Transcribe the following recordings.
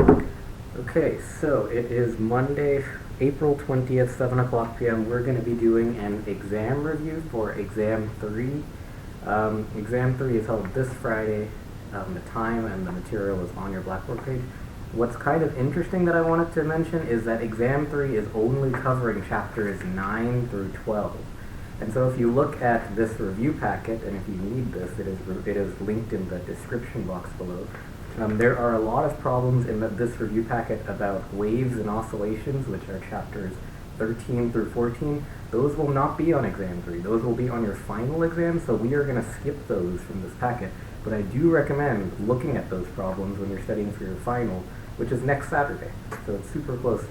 Okay, so it is Monday, April 20th, 7 o'clock p.m. We're going to be doing an exam review for Exam 3. Exam 3 is held this Friday. The time and the material is on your Blackboard page. What's kind of interesting that I wanted to mention is that Exam 3 is only covering chapters 9 through 12. And so if you look at this review packet, and if you need this, it is linked in the description box below. There are a lot of problems in this review packet about waves and oscillations, which are chapters 13 through 14. Those will not be on Exam 3. Those will be on your final exam, so we are going to skip those from this packet. But I do recommend looking at those problems when you're studying for your final, which is next Saturday, so it's super close.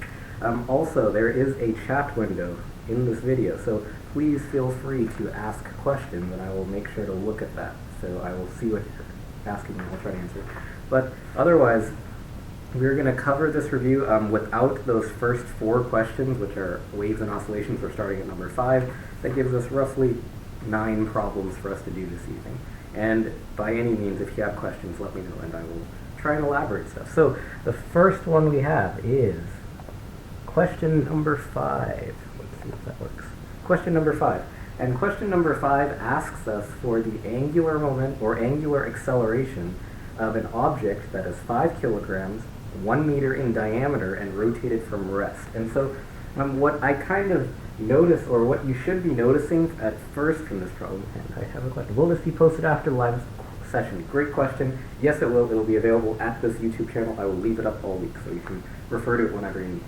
Also, there is a chat window in this video, so please feel free to ask questions, and I will make sure to look at that. So I will see what you're asking, and I'll try to answer. But otherwise, we're going to cover this review without those first 4 questions, which are waves and oscillations. We're starting at number 5. That gives us roughly 9 problems for us to do this evening. And by any means, if you have questions, let me know, and I will try and elaborate stuff. So the first one we have is question number 5. Let's see if that works. Question number 5. And question number 5 asks us for the angular moment or angular acceleration of an object that is 5 kilograms, 1 meter in diameter, and rotated from rest. And so what I kind of notice, or what you should be noticing at first from this problem, and I have a question. Will this be posted after the live session? Great question. Yes, it will. It will be available at this YouTube channel. I will leave it up all week, so you can refer to it whenever you need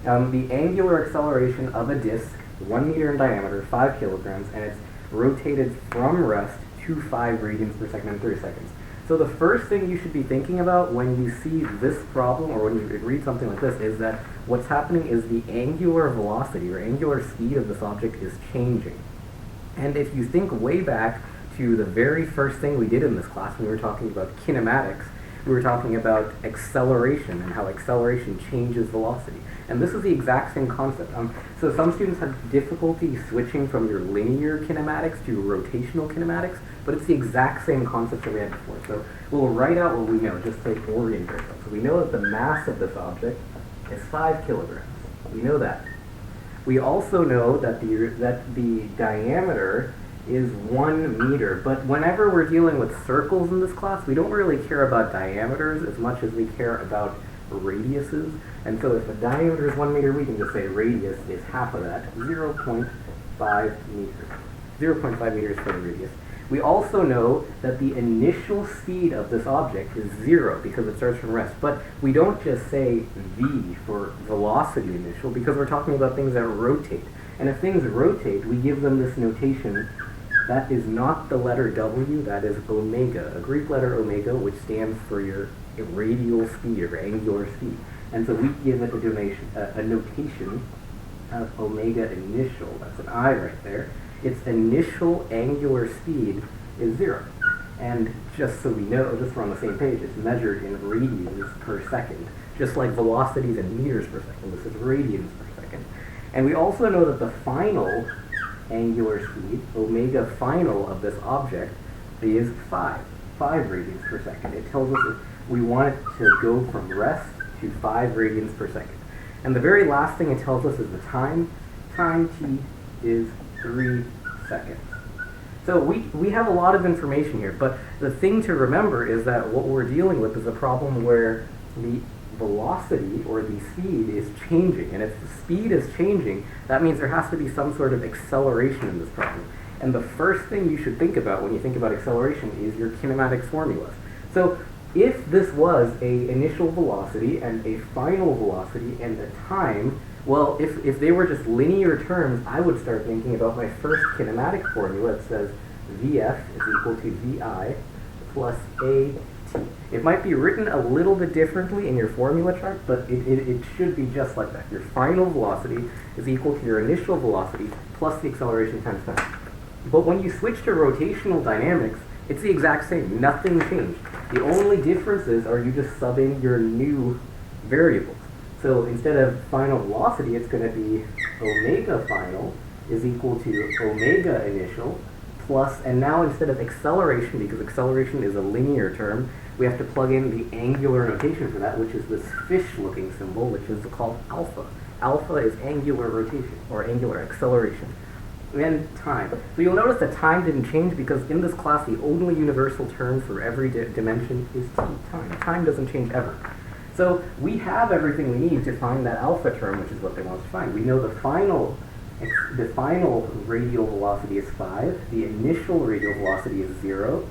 to. The angular acceleration of a disk, 1 meter in diameter, 5 kilograms, and it's rotated from rest to 5 radians per second in 30 seconds. So the first thing you should be thinking about when you see this problem, or when you read something like this, is that what's happening is the angular velocity or angular speed of this object is changing. And if you think way back to the very first thing we did in this class when we were talking about kinematics, we were talking about acceleration and how acceleration changes velocity. And this is the exact same concept. So some students have difficulty switching from your linear kinematics to rotational kinematics, but it's the exact same concept that we had before. So we'll write out what we know, just to orient ourselves. So we know that the mass of this object is 5 kilograms. We know that. We also know that the diameter is 1 meter, but whenever we're dealing with circles in this class, we don't really care about diameters as much as we care about radiuses. And so if a diameter is 1 meter, we can just say radius is half of that, 0.5 meters. 0.5 meters for the radius. We also know that the initial speed of this object is 0 because it starts from rest. But we don't just say v for velocity initial because we're talking about things that rotate. And if things rotate, we give them this notation. That is not the letter W, that is omega, a Greek letter omega, which stands for your radial speed or angular speed. And so we give it a notation of omega initial. That's an I right there. Its initial angular speed is 0. And just so we know, just so we're on the same page, it's measured in radians per second. Just like velocities in meters per second, this is radians per second. And we also know that the final angular speed, omega final of this object, is 5 radians per second. It tells us that we want it to go from rest to 5 radians per second. And the very last thing it tells us is the time. Time t is 3 seconds. So we have a lot of information here, but the thing to remember is that what we're dealing with is a problem where the velocity or the speed is changing. And if the speed is changing, that means there has to be some sort of acceleration in this problem. And the first thing you should think about when you think about acceleration is your kinematics formulas. So if this was an initial velocity and a final velocity and a time, well, if they were just linear terms, I would start thinking about my first kinematic formula. It says Vf is equal to Vi plus AT. It might be written a little bit differently in your formula chart, but it should be just like that. Your final velocity is equal to your initial velocity plus the acceleration times time. But when you switch to rotational dynamics, it's the exact same. Nothing changed. The only differences are you just subbing your new variables. So instead of final velocity, it's going to be omega final is equal to omega initial plus, and now instead of acceleration, because acceleration is a linear term, we have to plug in the angular notation for that, which is this fish-looking symbol, which is called alpha. Alpha is angular rotation, or angular acceleration. And time. So you'll notice that time didn't change because in this class the only universal term for every dimension is t, time. Time doesn't change ever. So we have everything we need to find that alpha term, which is what they want us to find. We know the final radial velocity is 5, the initial radial velocity is 0,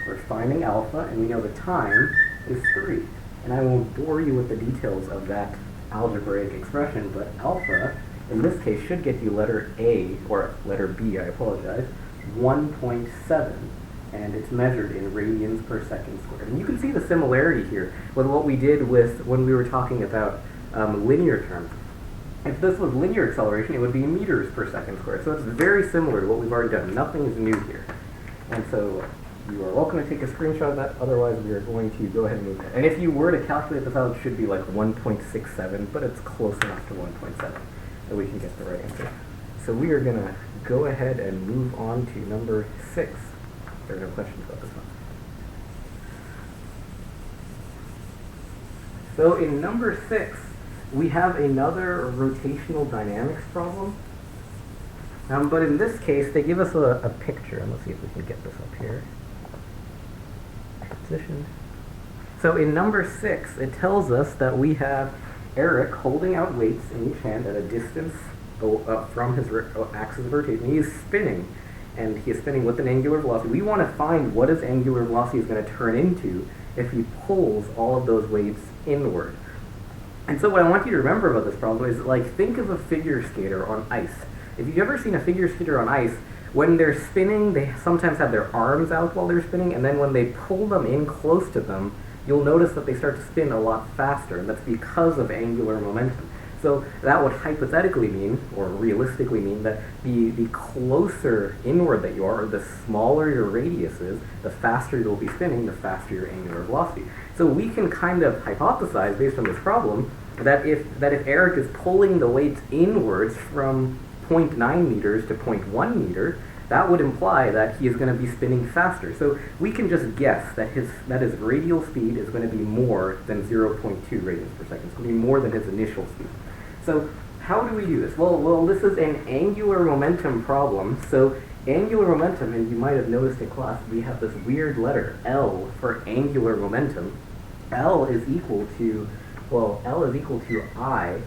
we're finding alpha, and we know the time is 3. And I won't bore you with the details of that algebraic expression, but alpha, in this case, should get you letter A, or letter B, I apologize, 1.7, and it's measured in radians per second squared. And you can see the similarity here with what we did with when we were talking about linear terms. If this was linear acceleration, it would be meters per second squared. So it's very similar to what we've already done. Nothing is new here. And so you are welcome to take a screenshot of that. Otherwise, we are going to go ahead and move it. And if you were to calculate this out, it should be like 1.67, but it's close enough to 1.7 that we can get the right answer. So we are going to go ahead and move on to number 6. There are no questions about this one. So in number 6, we have another rotational dynamics problem. But in this case, they give us a picture. And let's see if we can get this up here. Position. So in number 6, it tells us that we have Eric holding out weights in each hand at a distance from his axis of rotation. He is spinning, and he is spinning with an angular velocity. We want to find what his angular velocity is going to turn into if he pulls all of those weights inward. And so what I want you to remember about this problem is, like, think of a figure skater on ice. If you've ever seen a figure skater on ice, when they're spinning, they sometimes have their arms out while they're spinning, and then when they pull them in close to them, you'll notice that they start to spin a lot faster, and that's because of angular momentum. So that would hypothetically mean, or realistically mean, that the closer inward that you are, or the smaller your radius is, the faster you'll be spinning, the faster your angular velocity. So we can kind of hypothesize, based on this problem, that if Eric is pulling the weights inwards from 0.9 meters to 0.1 meter, that would imply that he is going to be spinning faster. So we can just guess that his radial speed is going to be more than 0.2 radians per second. It's going to be more than his initial speed. So how do we do this? Well, this is an angular momentum problem. So angular momentum, and you might have noticed in class, we have this weird letter, L, for angular momentum. L is equal to I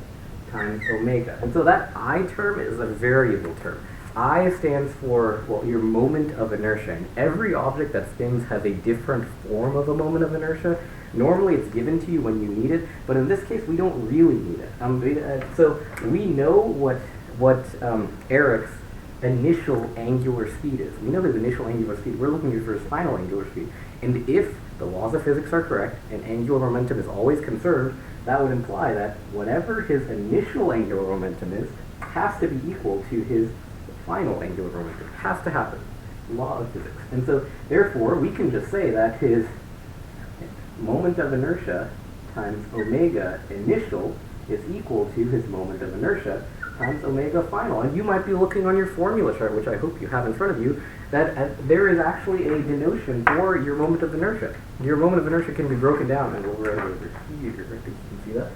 times omega. And so that I term is a variable term. I stands for, your moment of inertia. And every object that spins has a different form of a moment of inertia. Normally it's given to you when you need it, but in this case we don't really need it. So we know what Eric's initial angular speed is. We know his initial angular speed. We're looking for his final angular speed. And if the laws of physics are correct and angular momentum is always conserved, that would imply that whatever his initial angular momentum is has to be equal to his final angular momentum. It has to happen. Law of physics. And so therefore we can just say that his moment of inertia times omega initial is equal to his moment of inertia times omega final. And you might be looking on your formula chart, which I hope you have in front of you, that there is actually a denotation for your moment of inertia. Your moment of inertia can be broken down, and we'll write it over here. I think you can see that.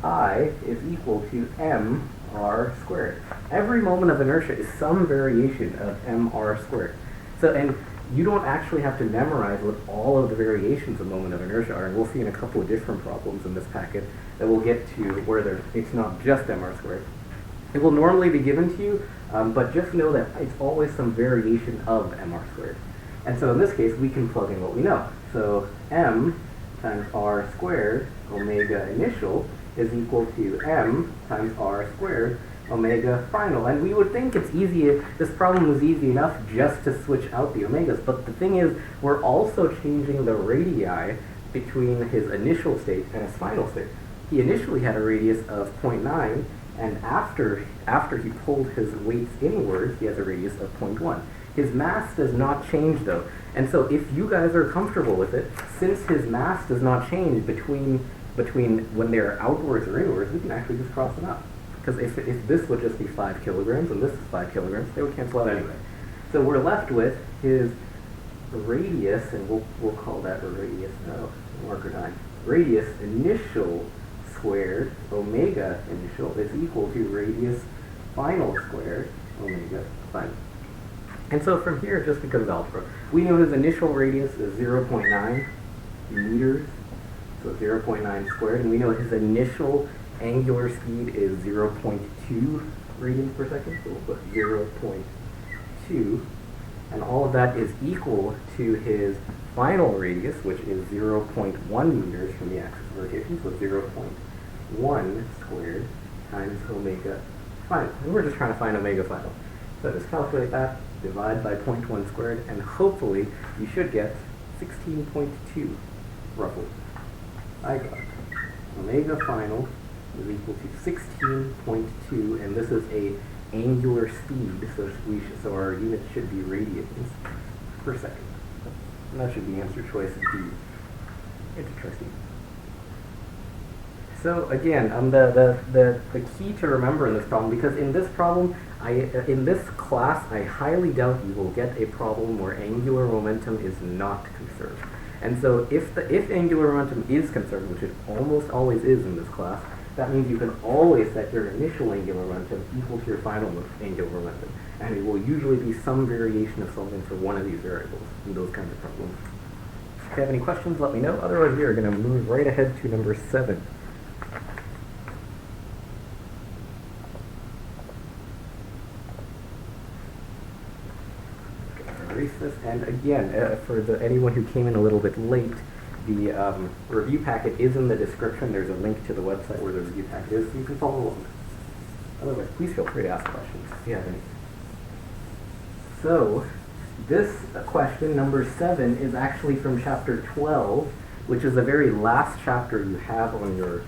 I is equal to mr squared. Every moment of inertia is some variation of mr squared. So, and you don't actually have to memorize what all of the variations of moment of inertia are, and we'll see in a couple of different problems in this packet that we'll get to where it's not just mr squared. It will normally be given to you, but just know that it's always some variation of mr squared. And so in this case, we can plug in what we know. So m times r squared omega initial is equal to m times r squared omega final. And we would think it's easy if this problem was easy enough just to switch out the omegas. But the thing is, we're also changing the radii between his initial state and his final state. He initially had a radius of 0.9, and after he pulled his weights inwards, he has a radius of 0.1. His mass does not change though. And so if you guys are comfortable with it, since his mass does not change between when they're outwards or inwards, we can actually just cross them out. Because if this would just be 5 kilograms and this is 5 kilograms, they would cancel out anyway. So we're left with his radius, and we'll call that a radius, no, marker 9. Radius initial squared omega initial is equal to radius final squared omega final. And so from here, just because of algebra, we know his initial radius is 0.9 meters, so 0.9 squared, and we know his initial angular speed is 0.2 radians per second, so we'll put 0.2, and all of that is equal to his final radius, which is 0.1 meters from the axis of rotation, so 0.1 squared times omega final. And we're just trying to find omega final. So just calculate that, divide by 0.1 squared, and hopefully you should get 16.2, roughly. I got it. Omega final is equal to 16.2, and this is a angular speed, so our unit should be radians per second. And that should be answer choice D. Interesting. So again, the key to remember in this problem, because in this problem, in this class, I highly doubt you will get a problem where angular momentum is not conserved. And so if angular momentum is conserved, which it almost always is in this class, that means you can always set your initial angular momentum equal to your final angular momentum. And it will usually be some variation of solving for one of these variables in those kinds of problems. If you have any questions, let me know. Otherwise, we are going to move right ahead to number 7. Erase this, and again, for anyone who came in a little bit late, the review packet is in the description. There's a link to the website where the review packet is, so you can follow along. Otherwise, please feel free to ask questions if you have any. So, this question, number 7, is actually from chapter 12, which is the very last chapter you have on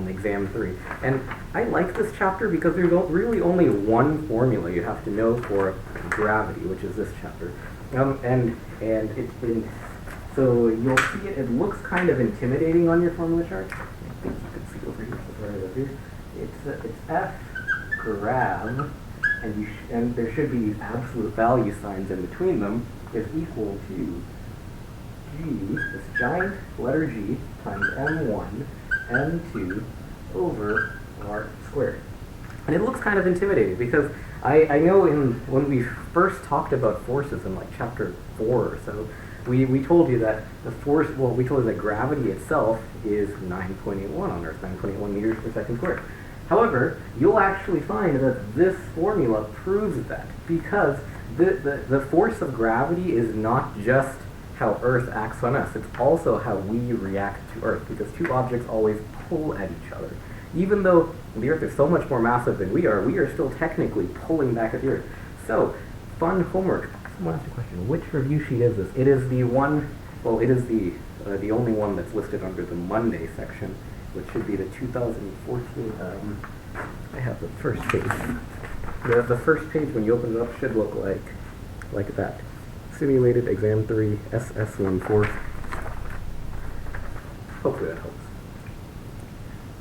exam 3. And I like this chapter because there's really only one formula you have to know for gravity, which is this chapter. So you'll see it looks kind of intimidating on your formula chart. I think you can see over here, right over here. It's F grav, and there should be these absolute value signs in between them, is equal to G, this giant letter G, times M1, M2 over R squared. And it looks kind of intimidating because I know when we first talked about forces in like chapter 4 or so, we told you that we told you that gravity itself is 9.81 on Earth, 9.81 meters per second squared. However, you'll actually find that this formula proves that, because the force of gravity is not just how Earth acts on us, it's also how we react to Earth, because two objects always pull at each other. Even though the Earth is so much more massive than we are still technically pulling back at the Earth. So, fun homework. Someone asked a question, which review sheet is this? It is the one, well, it is the only one that's listed under the Monday section, which should be the 2014, I have the first page. The first page, when you open it up, should look like that. Simulated Exam 3, SS14. Hopefully that helps.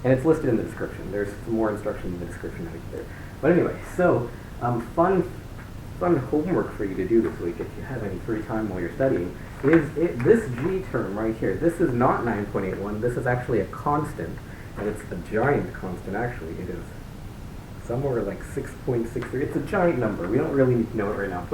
And it's listed in the description. There's some more instruction in the description right there. But anyway, so fun homework for you to do this week if you have any free time while you're studying is this G term right here. This is not 9.81. This is actually a constant, and it's a giant constant actually. It is somewhere like 6.63. It's a giant number. We don't really need to know it right now,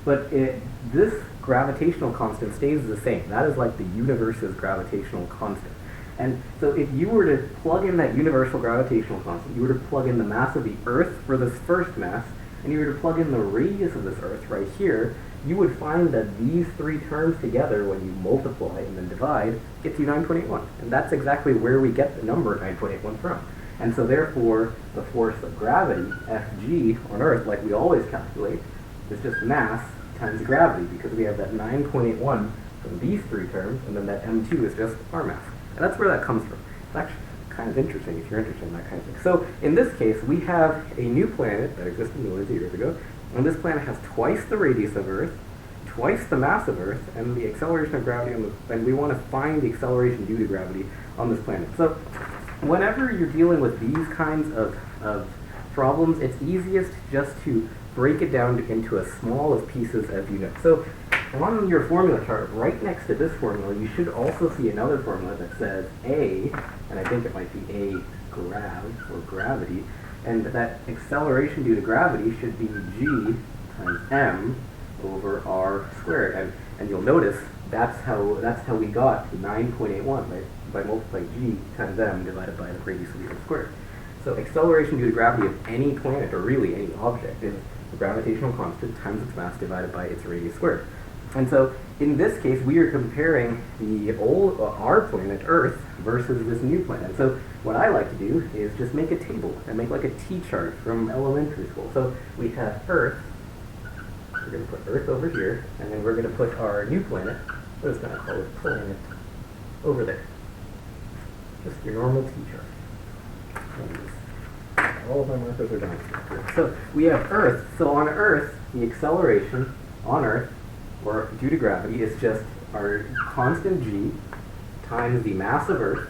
but this gravitational constant stays the same. That is like the universe's gravitational constant. And so if you were to plug in that universal gravitational constant, you were to plug in the mass of the Earth for this first mass, and you were to plug in the radius of this Earth right here, you would find that these three terms together, when you multiply and then divide, gets you 9.81. And that's exactly where we get the number 9.81 from. And so therefore, the force of gravity, Fg, on Earth, like we always calculate, is just mass times gravity, because we have that 9.81 from these three terms, and then that M2 is just our mass. And that's where that comes from. It's actually kind of interesting if you're interested in that kind of thing. So in this case, we have a new planet that existed millions of years ago, and this planet has twice the radius of Earth, twice the mass of Earth, and the acceleration of gravity and we want to find the acceleration due to gravity on this planet. So whenever you're dealing with these kinds of problems, it's easiest just to break it down into as small of pieces as you know. So on your formula chart, right next to this formula, you should also see another formula that says A, and I think it might be A grav, or gravity, and that acceleration due to gravity should be G times m over r squared. And you'll notice that's how we got 9.81 by multiplying G times m divided by the radius of the earth squared. So acceleration due to gravity of any planet, or really any object, is the gravitational constant times its mass divided by its radius squared. And so in this case, we are comparing our planet, Earth, versus this new planet. So what I like to do is just make a table and make like a T-chart from elementary school. So we have Earth. We're going to put Earth over here, and then we're going to put our new planet, we're just going to call it planet, over there. Just your normal T-chart. All of my markers are done. So we have Earth. So on Earth, the acceleration on Earth, or due to gravity, is just our constant G times the mass of Earth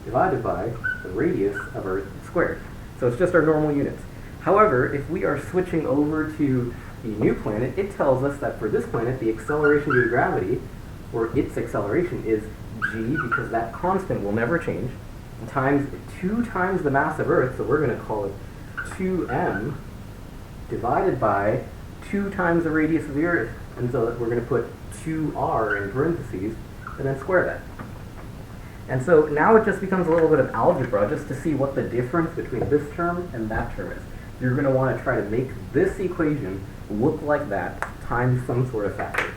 divided by the radius of Earth squared. So it's just our normal units. However, if we are switching over to the new planet, it tells us that for this planet, the acceleration due to gravity, or its acceleration, is G, because that constant will never change, times 2 times the mass of Earth, so we're going to call it 2m, divided by 2 times the radius of the Earth. And so we're going to put 2r in parentheses, and then square that. And so now it just becomes a little bit of algebra just to see what the difference between this term and that term is. You're going to want to try to make this equation look like that times some sort of factor.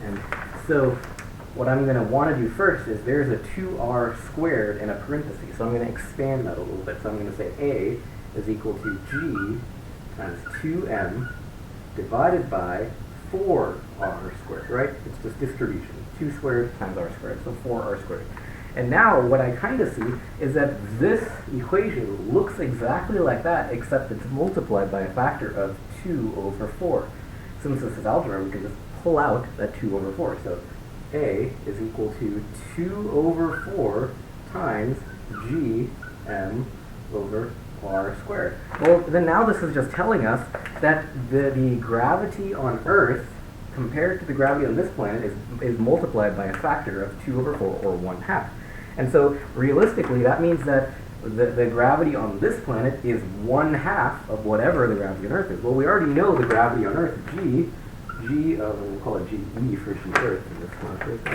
And so what I'm going to want to do first is there's a 2r squared in a parenthesis. So I'm going to expand that a little bit. So I'm going to say A is equal to G times 2m divided by 4r squared, right? It's just distribution. 2 squared times r squared, so 4r squared. And now what I kind of see is that this equation looks exactly like that, except it's multiplied by a factor of 2 over 4. Since this is algebra, we can just pull out that 2 over 4. So A is equal to 2 over 4 times G m over r squared. Well, then now this is just telling us that the gravity on Earth compared to the gravity on this planet is multiplied by a factor of 2 over 4, or 1/2. And so realistically, that means that the gravity on this planet is 1/2 of whatever the gravity on Earth is. Well, we already know the gravity on Earth, we'll call it GE for G Earth in this context.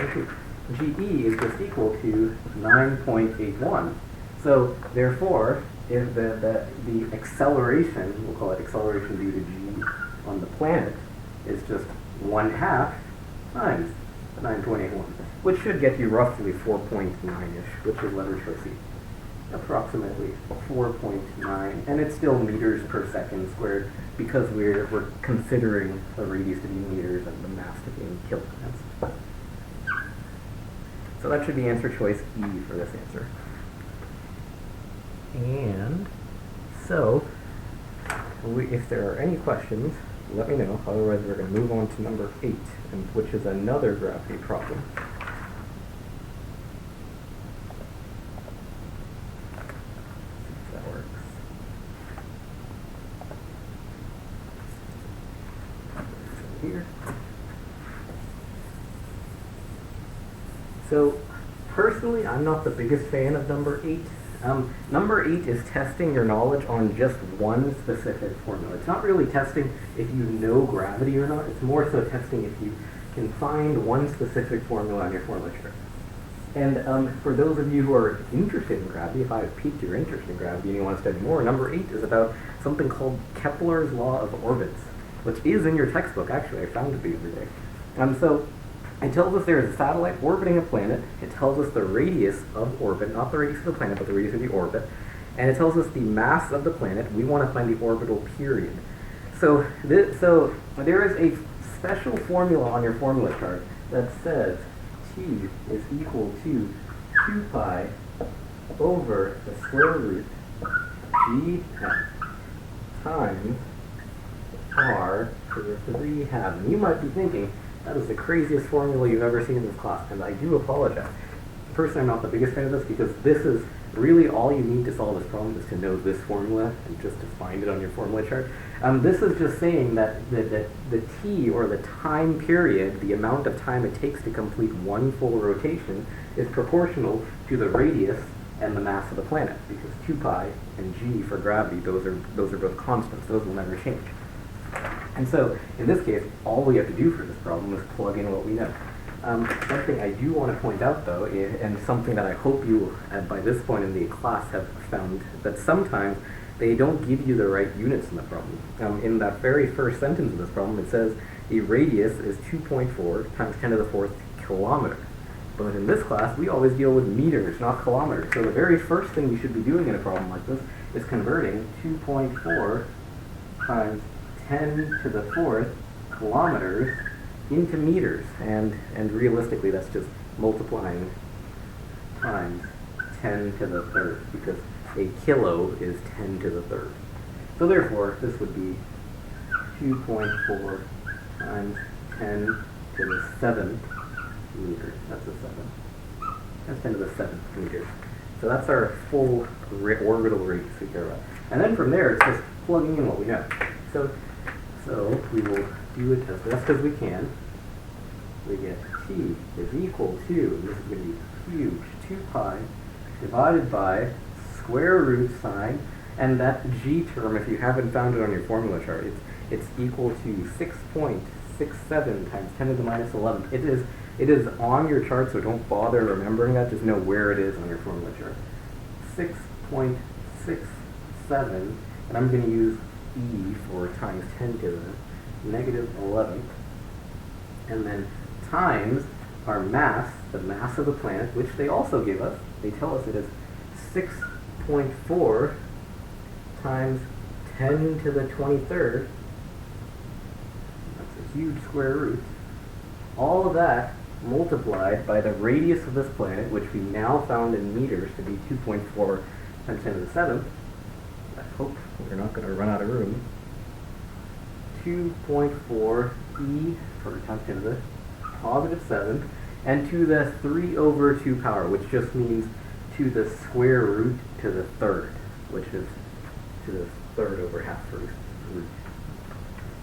GE is just equal to 9.81. So therefore, if the acceleration, we'll call it acceleration due to G on the planet, is just 1/2 times 9.81, which should get you roughly 4.9-ish, which is letter choice C. Approximately 4.9, and it's still meters per second squared because we're considering the radius to be meters and the mass to be in kilograms. So that should be answer choice E for this answer. And so, if there are any questions, let me know. Otherwise, we're going to move on to number 8, which is another gravity problem. If that works. Here. So, personally, I'm not the biggest fan of number 8. Number 8 is testing your knowledge on just one specific formula. It's not really testing if you know gravity or not. It's more so testing if you can find one specific formula on your formula chart. And for those of you who are interested in gravity, if I've piqued your interest in gravity and you want to study more, number 8 is about something called Kepler's law of orbits, which is in your textbook, actually. I found it the other day. So it tells us there is a satellite orbiting a planet. It tells us the radius of orbit, not the radius of the planet, but the radius of the orbit. And it tells us the mass of the planet. We want to find the orbital period. So there is a special formula on your formula chart that says T is equal to 2 pi over the square root G times R to the 3 halves. And you might be thinking, that is the craziest formula you've ever seen in this class, and I do apologize. Personally, I'm not the biggest fan of this because this really all you need to solve this problem is to know this formula and just to find it on your formula chart. This is just saying that the t, or the time period, the amount of time it takes to complete one full rotation, is proportional to the radius and the mass of the planet, because 2 pi and g for gravity, those are both constants. Those will never change. And so, in this case, all we have to do for this problem is plug in what we know. Something I do want to point out, though, and something that I hope you, by this point in the class, have found, that sometimes they don't give you the right units in the problem. In that very first sentence of this problem, it says a radius is 2.4 times 10 to the 4th kilometers. But in this class, we always deal with meters, not kilometers. So the very first thing you should be doing in a problem like this is converting 2.4 times 10 to the 4th kilometers into meters. And realistically, that's just multiplying times 10 to the 3rd, because a kilo is 10 to the 3rd. So therefore, this would be 2.4 times 10 to the 7th meters. That's a 7. That's 10 to the 7th meters. So that's our full orbital radius we care about. And then from there, it's just plugging in what we know. So we will do it as best as we can. We get t is equal to, and this is going to be huge, 2 pi divided by square root sine, and that g term, if you haven't found it on your formula chart, it's equal to 6.67 times 10 to the minus 11. It is on your chart, so don't bother remembering that. Just know where it is on your formula chart. 6.67, and I'm going to use e for times 10 to the negative 11th, and then times our mass, the mass of the planet, which they also give us. They tell us it is 6.4 times 10 to the 23rd. That's a huge square root. All of that multiplied by the radius of this planet, which we now found in meters to be 2.4 times 10 to the 7th. I hope we're not going to run out of room. 2.4 e for times 10 to the positive 7th, and to the 3 over 2 power, which just means to the square root to the 3rd, which is to the 3rd over half root.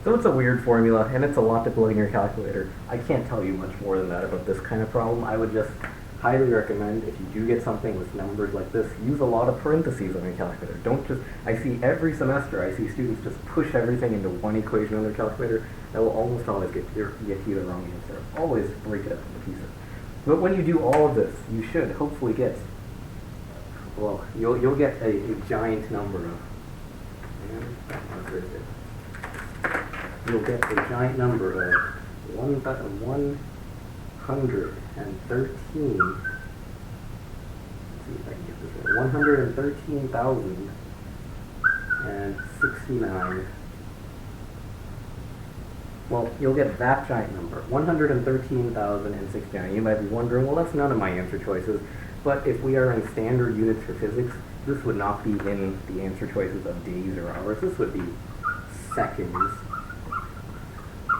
So it's a weird formula, and it's a lot to plug in your calculator. I can't tell you much more than that about this kind of problem. I would just highly recommend, if you do get something with numbers like this, use a lot of parentheses on your calculator. Don't just, I see every semester, I see students just push everything into one equation on their calculator. That will almost always get you the wrong answer. Always break it up into pieces. But when you do all of this, you should hopefully get, well, you'll get a giant number of, you'll get a giant number of 113, let's see if I can get this right, 113,069. Well, you'll get that giant number, 113,069. You might be wondering, well, that's none of my answer choices. But if we are in standard units for physics, this would not be in the answer choices of days or hours. This would be seconds.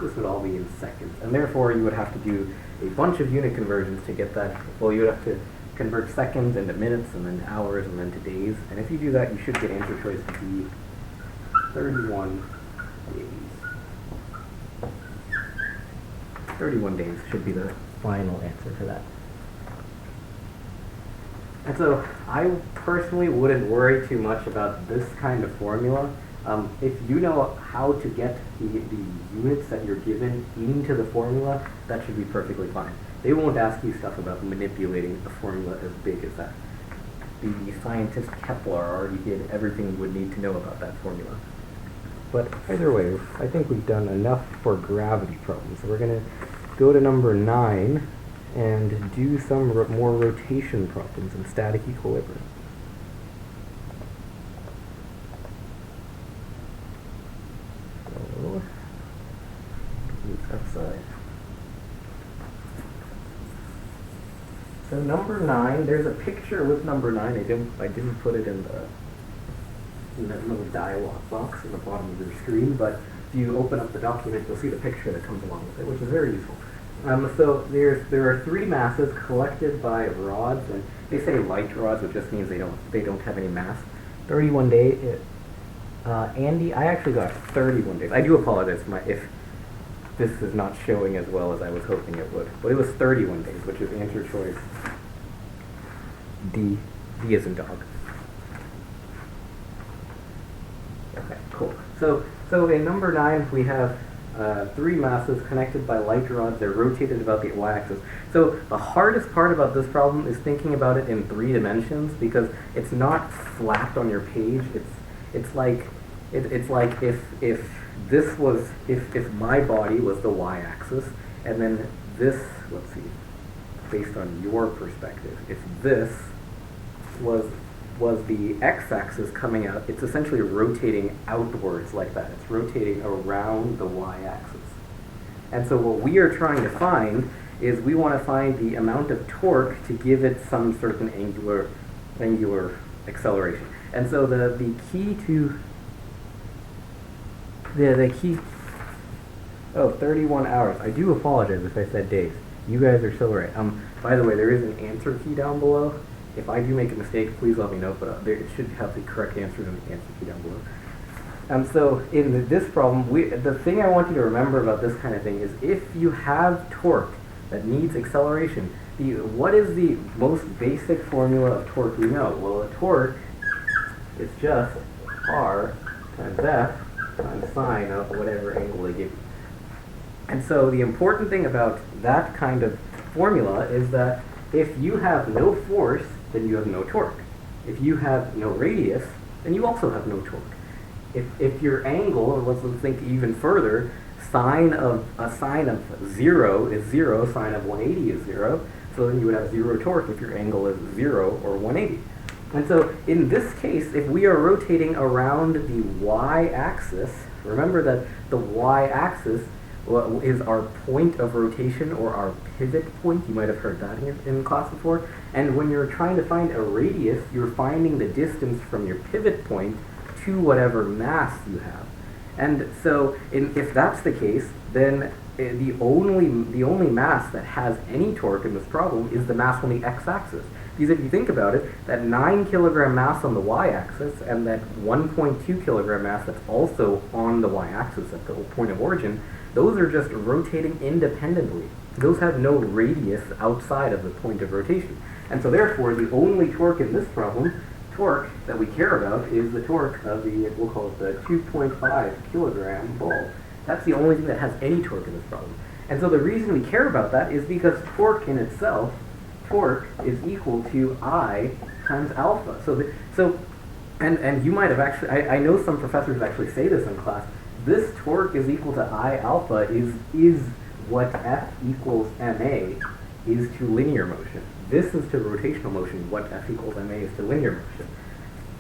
This would all be in seconds. And therefore, you would have to do a bunch of unit conversions to get that. Well, you would have to convert seconds into minutes, and then hours, and then to days. And if you do that, you should get answer choice to be 31 days. 31 days should be the final answer for that. And so I personally wouldn't worry too much about this kind of formula. If you know how to get the units that you're given into the formula, that should be perfectly fine. They won't ask you stuff about manipulating a formula as big as that. The scientist Kepler already did everything you would need to know about that formula. But either way, I think we've done enough for gravity problems. So we're going to go to number 9 and do some more rotation problems in static equilibrium. So, move outside. So number 9, there's a picture with number 9. I didn't put it in that little dialog box in the bottom of your screen, but if you open up the document, you'll see the picture that comes along with it, which is very useful. So there are 3 masses collected by rods, and they say light rods, which just means they don't have any mass. 31 days. Andy, I actually got 31 days. I do apologize if this is not showing as well as I was hoping it would. But it was 31 days, which is answer choice D. D as in dog. Okay, cool. So in number 9, we have 3 masses connected by light rods. They're rotated about the y-axis. So the hardest part about this problem is thinking about it in 3 dimensions, because it's not flat on your page. It's like if this was if my body was the y-axis, and then this, let's see, based on your perspective, if this was the x-axis coming out, it's essentially rotating outwards like that. It's rotating around the y-axis. And so what we are trying to find is we want to find the amount of torque to give it some certain angular acceleration. And so the key to the key, 31 hours. I do apologize if I said days. You guys are so right. By the way, there is an answer key down below. If I do make a mistake, please let me know, but it should have the correct answer in the answer key down below. So in this problem, the thing I want you to remember about this kind of thing is if you have torque that needs acceleration, what is the most basic formula of torque we know? Well, a torque is just R times F times sine of whatever angle they give you. And so the important thing about that kind of formula is that if you have no force, then you have no torque. If you have no radius, then you also have no torque. If your angle, or let's think even further, sine of 0 is 0, sine of 180 is 0, so then you would have 0 torque if your angle is 0 or 180. And so in this case, if we are rotating around the y-axis, remember that the y-axis is our point of rotation, or our pivot point. You might have heard that in class before. And when you're trying to find a radius, you're finding the distance from your pivot point to whatever mass you have. And so if that's the case, then the only mass that has any torque in this problem is the mass on the x-axis. Because if you think about it, that 9 kilogram mass on the y-axis and that 1.2 kilogram mass that's also on the y-axis at the point of origin, those are just rotating independently. Those have no radius outside of the point of rotation. And so therefore, the only torque in this problem, torque that we care about, is the torque of we'll call it the 2.5 kilogram ball. That's the only thing that has any torque in this problem. And so the reason we care about that is because torque in itself, torque is equal to I times alpha. And you might have actually, I know some professors actually say this in class, this torque is equal to I alpha is what F equals ma is to linear motion. This is to rotational motion, what F equals ma is to linear motion.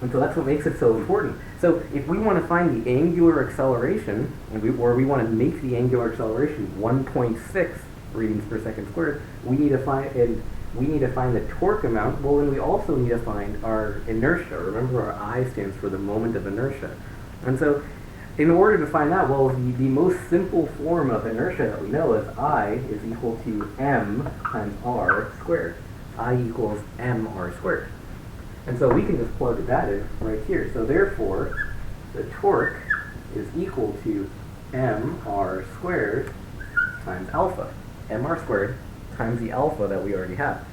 And so that's what makes it so important. So if we want to find the angular acceleration, or we want to make the angular acceleration 1.6 readings per second squared, we need to find the torque amount. Well, then we also need to find our inertia. Remember, our I stands for the moment of inertia. And so in order to find that, well, the most simple form of inertia that we know is I is equal to m times r squared. I equals mr squared. And so we can just plug that in right here. So therefore, the torque is equal to mr squared times alpha. Mr squared times the alpha that we already have.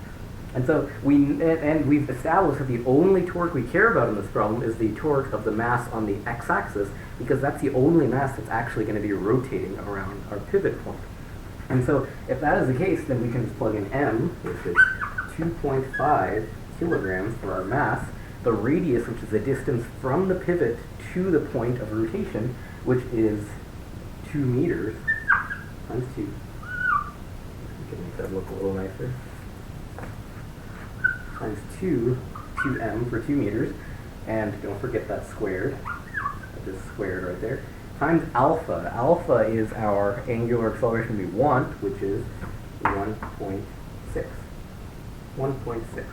And so we've established that the only torque we care about in this problem is the torque of the mass on the x-axis, because that's the only mass that's actually going to be rotating around our pivot point. And so if that is the case, then we can just plug in m, which is 2.5 kilograms for our mass, the radius, which is the distance from the pivot to the point of rotation, which is 2 meters, times 2. We can make that look a little nicer. Times 2m for 2 meters, and don't forget that squared. That is squared right there. Times alpha. Alpha is our angular acceleration we want, which is 1.6. 1.6.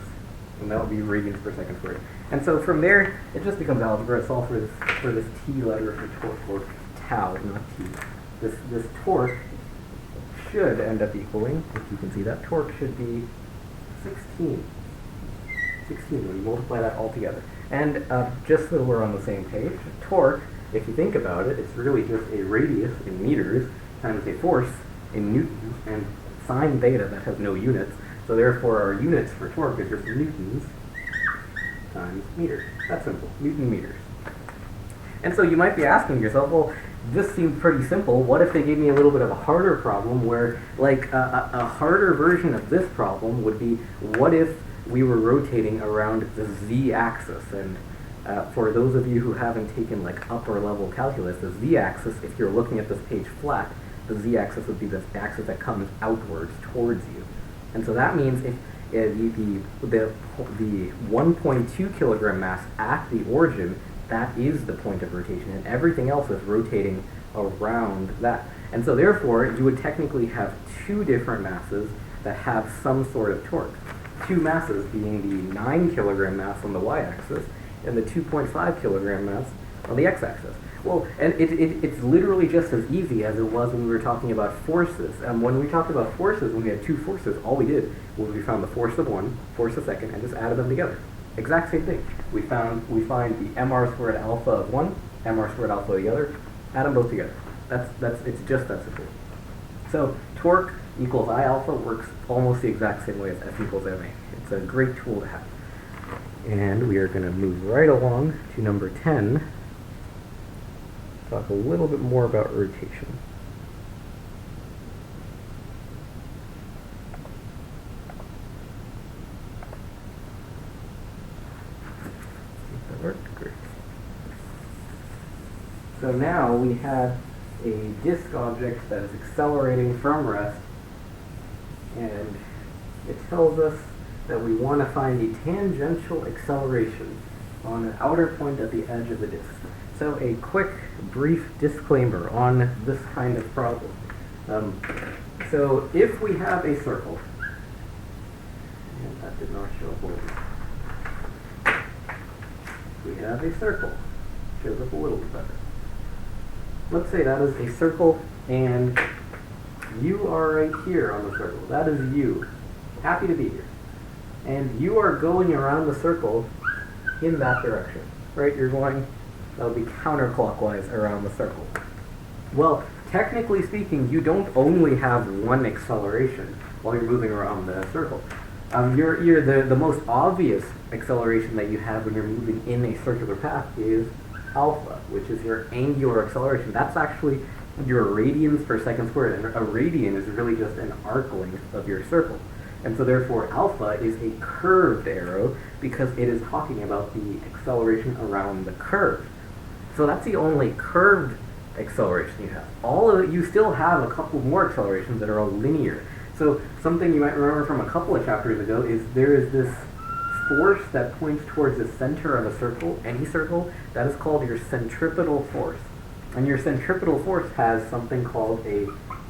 And that would be radians per second squared. And so from there, it just becomes algebra. It's all for this t letter for torque, or tau, not t. This torque should end up equaling, if you can see that, torque should be 16. 16 when you multiply that all together. And just so we're on the same page, torque, if you think about it, it's really just a radius in meters times a force in newtons, and sine theta that has no units. So therefore our units for torque is just newtons times meters. That's simple, Newton meters. And so you might be asking yourself, well, this seems pretty simple. What if they gave me a little bit of a harder problem where, like, a harder version of this problem would be, what if we were rotating around the z-axis? And for those of you who haven't taken, like, upper level calculus, the z-axis, if you're looking at this page flat, the z-axis would be the axis that comes outwards towards you. And so that means if the 1.2 kilogram mass at the origin, that is the point of rotation, and everything else is rotating around that. And so therefore, you would technically have two different masses that have some sort of torque. Two masses being the 9 kilogram mass on the y-axis and the 2.5 kilogram mass on the x-axis. Well, and it's literally just as easy as it was when we were talking about forces. When we talked about forces, when we had two forces, all we did was we found the force of one, force of second, and just added them together. Exact same thing. We find the mr squared alpha of one, mr squared alpha of the other, add them both together. It's just that simple. So torque equals I alpha works almost the exact same way as F equals ma. It's a great tool to have. And we are going to move right along to number 10. Talk a little bit more about rotation. That worked great. So now we have a disk object that is accelerating from rest, and it tells us that we want to find the tangential acceleration on an outer point at the edge of the disk. So a quick, brief disclaimer on this kind of problem. So if we have a circle, and that did not show up well. We have a circle, shows up a little bit better. Let's say that is a circle, and you are right here on the circle. That is you. Happy to be here. And you are going around the circle in that direction, right? You're going, that'll be counterclockwise around the circle. Well, technically speaking, you don't only have one acceleration while you're moving around the circle. The most obvious acceleration that you have when you're moving in a circular path is alpha, which is your angular acceleration. That's actually your radians per second squared, and a radian is really just an arc length of your circle. And so therefore alpha is a curved arrow because it is talking about the acceleration around the curve. So that's the only curved acceleration you have. All of it, you still have a couple more accelerations that are all linear. So something you might remember from a couple of chapters ago is there is this force that points towards the center of a circle, any circle, that is called your centripetal force. And your centripetal force has something called a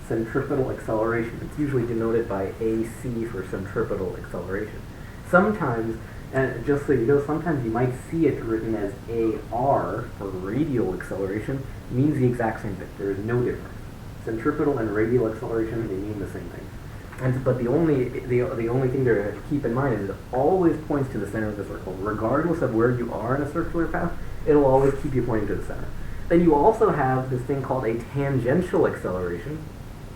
centripetal acceleration. It's usually denoted by AC for centripetal acceleration. Sometimes, and just so you know, sometimes you might see it written as AR for radial acceleration. It means the exact same thing. There is no difference. Centripetal and radial acceleration, they mean the same thing. But the only thing to keep in mind is it always points to the center of the circle. Regardless of where you are in a circular path, it'll always keep you pointing to the center. Then you also have this thing called a tangential acceleration.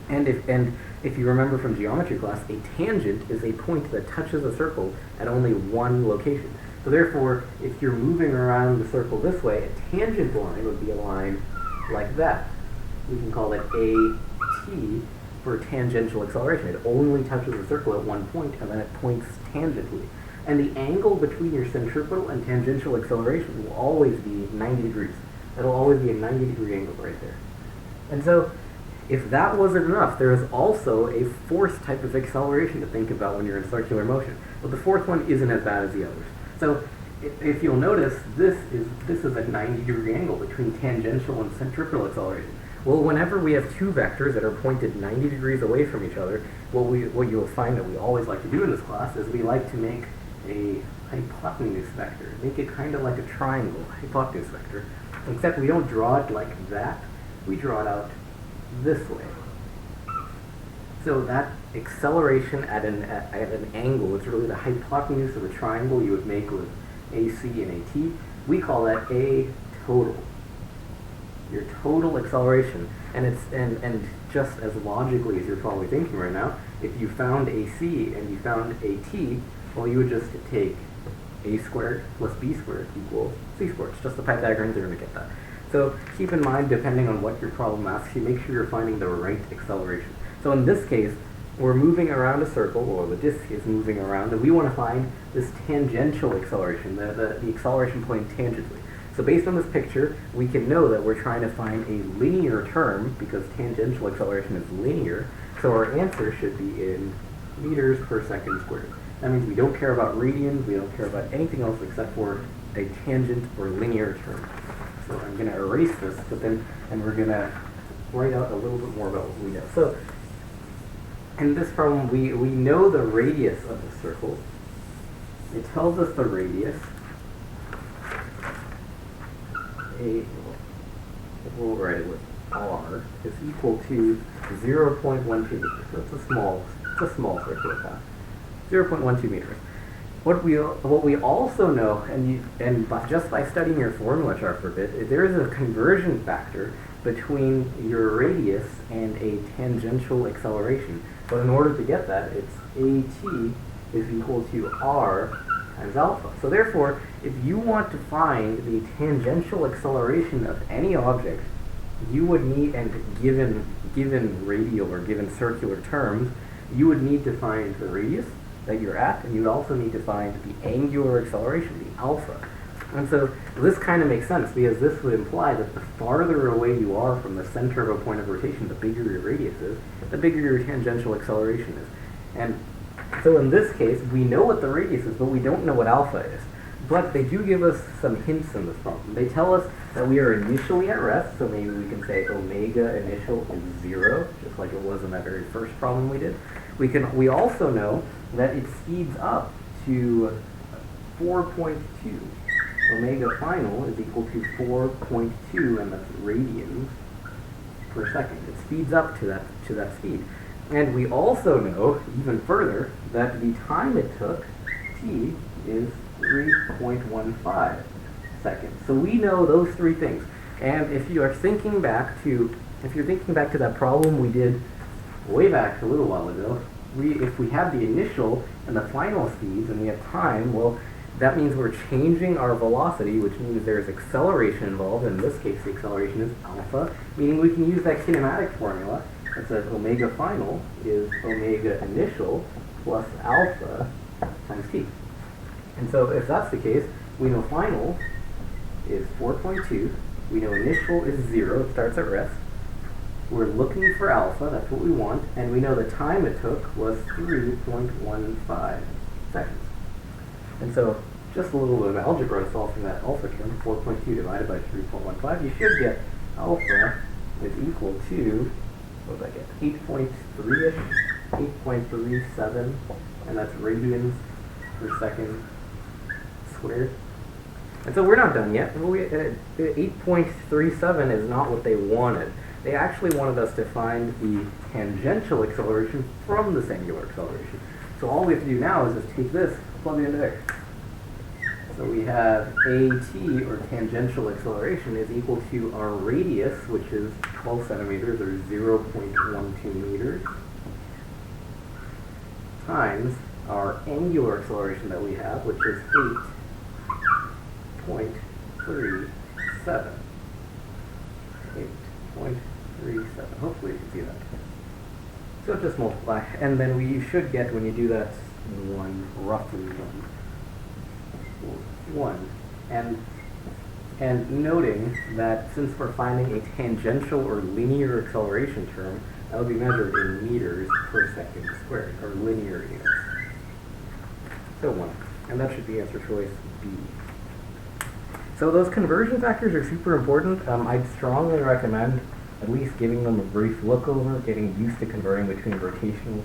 And if you remember from geometry class, a tangent is a point that touches a circle at only one location. So therefore, if you're moving around the circle this way, a tangent line would be a line like that. We can call it AT for tangential acceleration. It only touches the circle at one point, and then it points tangentially. And the angle between your centripetal and tangential acceleration will always be 90 degrees. It'll always be a 90-degree angle right there. And so, if that wasn't enough, there is also a fourth type of acceleration to think about when you're in circular motion. But the fourth one isn't as bad as the others. So if you'll notice, this is a 90-degree angle between tangential and centripetal acceleration. Well, whenever we have two vectors that are pointed 90 degrees away from each other, what you'll find that we always like to do in this class is we like to make a hypotenuse vector. Make it kind of like a triangle, hypotenuse vector. Except we don't draw it like that. We draw it out this way. So that acceleration at an angle, it's really the hypotenuse of a triangle you would make with AC and AT. We call that A total. Your total acceleration. And just as logically as you're probably thinking right now, if you found AC and you found AT, well, you would just take A squared plus B squared equals C squared. It's just the Pythagorean theorem to get that. So keep in mind, depending on what your problem asks you, make sure you're finding the right acceleration. So in this case, we're moving around a circle, or the disk is moving around, and we want to find this tangential acceleration, the acceleration point tangentially. So based on this picture, we can know that we're trying to find a linear term, because tangential acceleration is linear, so our answer should be in meters per second squared. That means we don't care about radians, we don't care about anything else except for a tangent or linear term. So I'm going to erase this, and we're going to write out a little bit more about what we know. So in this problem, we know the radius of the circle. It tells us the radius. We'll write it with R is equal to 0.12 meters. So it's a small circular path. 0.12 meters. What we also know, just by studying your formula chart for a bit, there is a conversion factor between your radius and a tangential acceleration. But in order to get that, it's AT is equal to R times alpha. So therefore, if you want to find the tangential acceleration of any object, you would need, and given radial or given circular terms, you would need to find the radius that you're at, and you would also need to find the angular acceleration, the alpha. And so this kind of makes sense, because this would imply that the farther away you are from the center of a point of rotation, the bigger your radius is, the bigger your tangential acceleration is. And so in this case, we know what the radius is, but we don't know what alpha is. But they do give us some hints in this problem. They tell us that we are initially at rest, so maybe we can say omega initial is 0, just like it was in that very first problem we did. We also know that it speeds up to 4.2. Omega final is equal to 4.2, and that's radians per second. It speeds up to that speed. And we also know, even further, that the time it took, t, is 3.15 seconds. So we know those three things. And if you're thinking back to that problem we did way back a little while ago, if we have the initial and the final speeds and we have time, well, that means we're changing our velocity, which means there's acceleration involved. In this case, the acceleration is alpha, meaning we can use that kinematic formula that says omega final is omega initial plus alpha times t. And so if that's the case, we know final is 4.2, we know initial is 0, it starts at rest. We're looking for alpha, that's what we want, and we know the time it took was 3.15 seconds. And so just a little bit of algebra to solve from that alpha term, 4.2 divided by 3.15, you should get alpha is equal to, what did I get, 8.3-ish, 8.37, and that's radians per second squared. And so we're not done yet. 8.37 is not what they wanted. They actually wanted us to find the tangential acceleration from this angular acceleration. So all we have to do now is just take this, plug it into there. So we have AT, or tangential acceleration, is equal to our radius, which is 12 centimeters, or 0.12 meters, times our angular acceleration that we have, which is 8.37. 8.37. Hopefully you can see that. So just multiply, and then you should get, when you do that, roughly one. And noting that since we're finding a tangential or linear acceleration term, that will be measured in meters per second squared, or linear units. So 1. And that should be answer choice B. So those conversion factors are super important. I'd strongly recommend at least giving them a brief look over, getting used to converting between rotational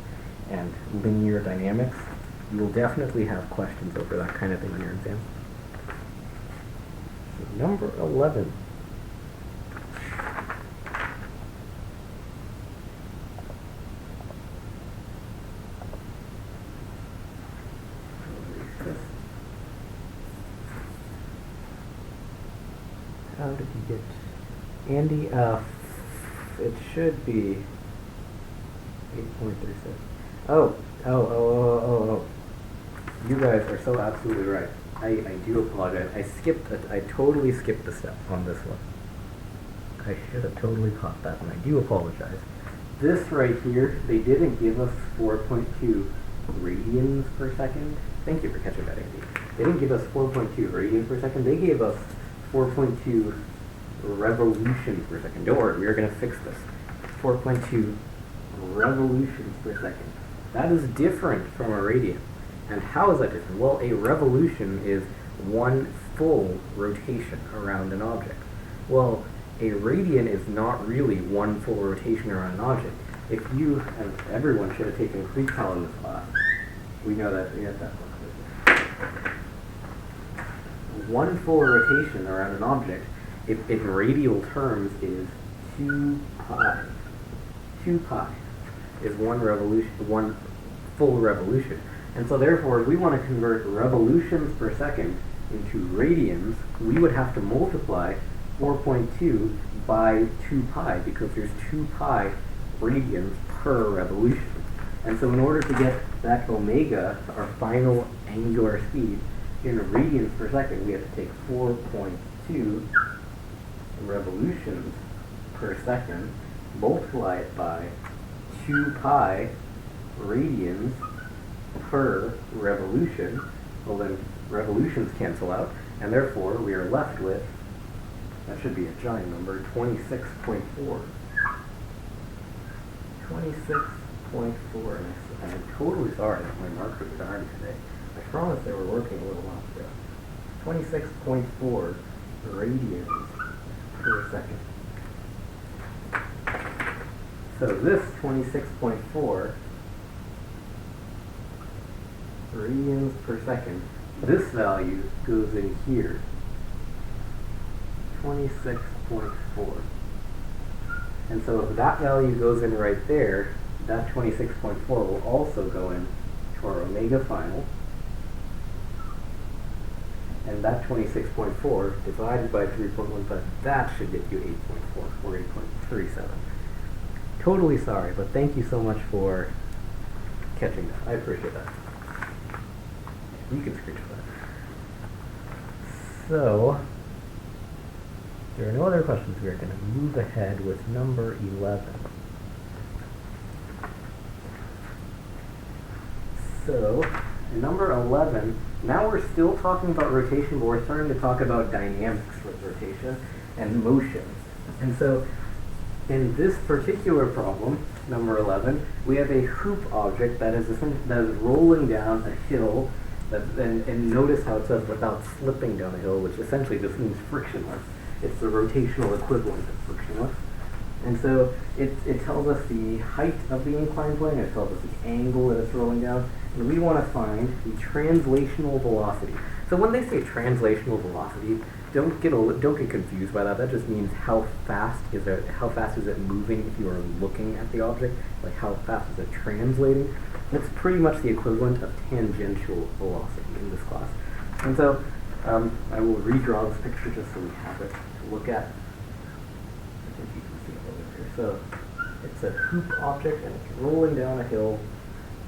and linear dynamics. You will definitely have questions over that kind of thing in your exam. So number 11. did you get? Andy, it should be 8.37. Oh. You guys are so absolutely right. I do apologize. I totally skipped a step on this one. I should have totally caught that, and I do apologize. This right here, they didn't give us 4.2 radians per second. Thank you for catching that, Andy. They didn't give us 4.2 radians per second. They gave us 4.2 revolutions per second. Don't worry, we are going to fix this. 4.2 revolutions per second. That is different from a radian. And how is that different? Well, a revolution is one full rotation around an object. Well, a radian is not really one full rotation around an object. If you, and everyone should have taken pre-cal in this class, we know that we have that one. One full rotation around an object, if in radial terms, is 2 pi. 2 pi is one revolution, one full revolution. And so therefore, if we want to convert revolutions per second into radians, we would have to multiply 4.2 by 2 pi, because there's 2 pi radians per revolution. And so in order to get that omega, our final angular speed, in radians per second, we have to take 4.2 revolutions per second, multiply it by 2 pi radians per revolution. Well, then revolutions cancel out, and therefore we are left with, that should be a giant number, 26.4. 26.4. And I'm totally sorry that my markers are dying today. I promised they were working a little while ago. 26.4 radians per second. So this 26.4 radians per second, this value goes in here. 26.4. And so if that value goes in right there, that 26.4 will also go in to our omega final. And that 26.4 divided by 3.15, that should get you 8.4 or 8.37. Totally sorry, but thank you so much for catching that. I appreciate that. You can screenshot that. So, if there are no other questions, we are going to move ahead with number 11. So, in number 11, now we're still talking about rotation, but we're starting to talk about dynamics with rotation and motion. And so, in this particular problem, number 11, we have a hoop object that is rolling down a hill, and notice how it says without slipping down a hill, which essentially just means frictionless. It's the rotational equivalent of frictionless. And so it tells us the height of the inclined plane, it tells us the angle that it's rolling down, and we want to find the translational velocity. So when they say translational velocity, don't get confused by that. That just means how fast is it moving if you are looking at the object, like how fast is it translating. It's pretty much the equivalent of tangential velocity in this class. And so I will redraw this picture just so we have it to look at. I think you can see it over here. So it's a hoop object and it's rolling down a hill,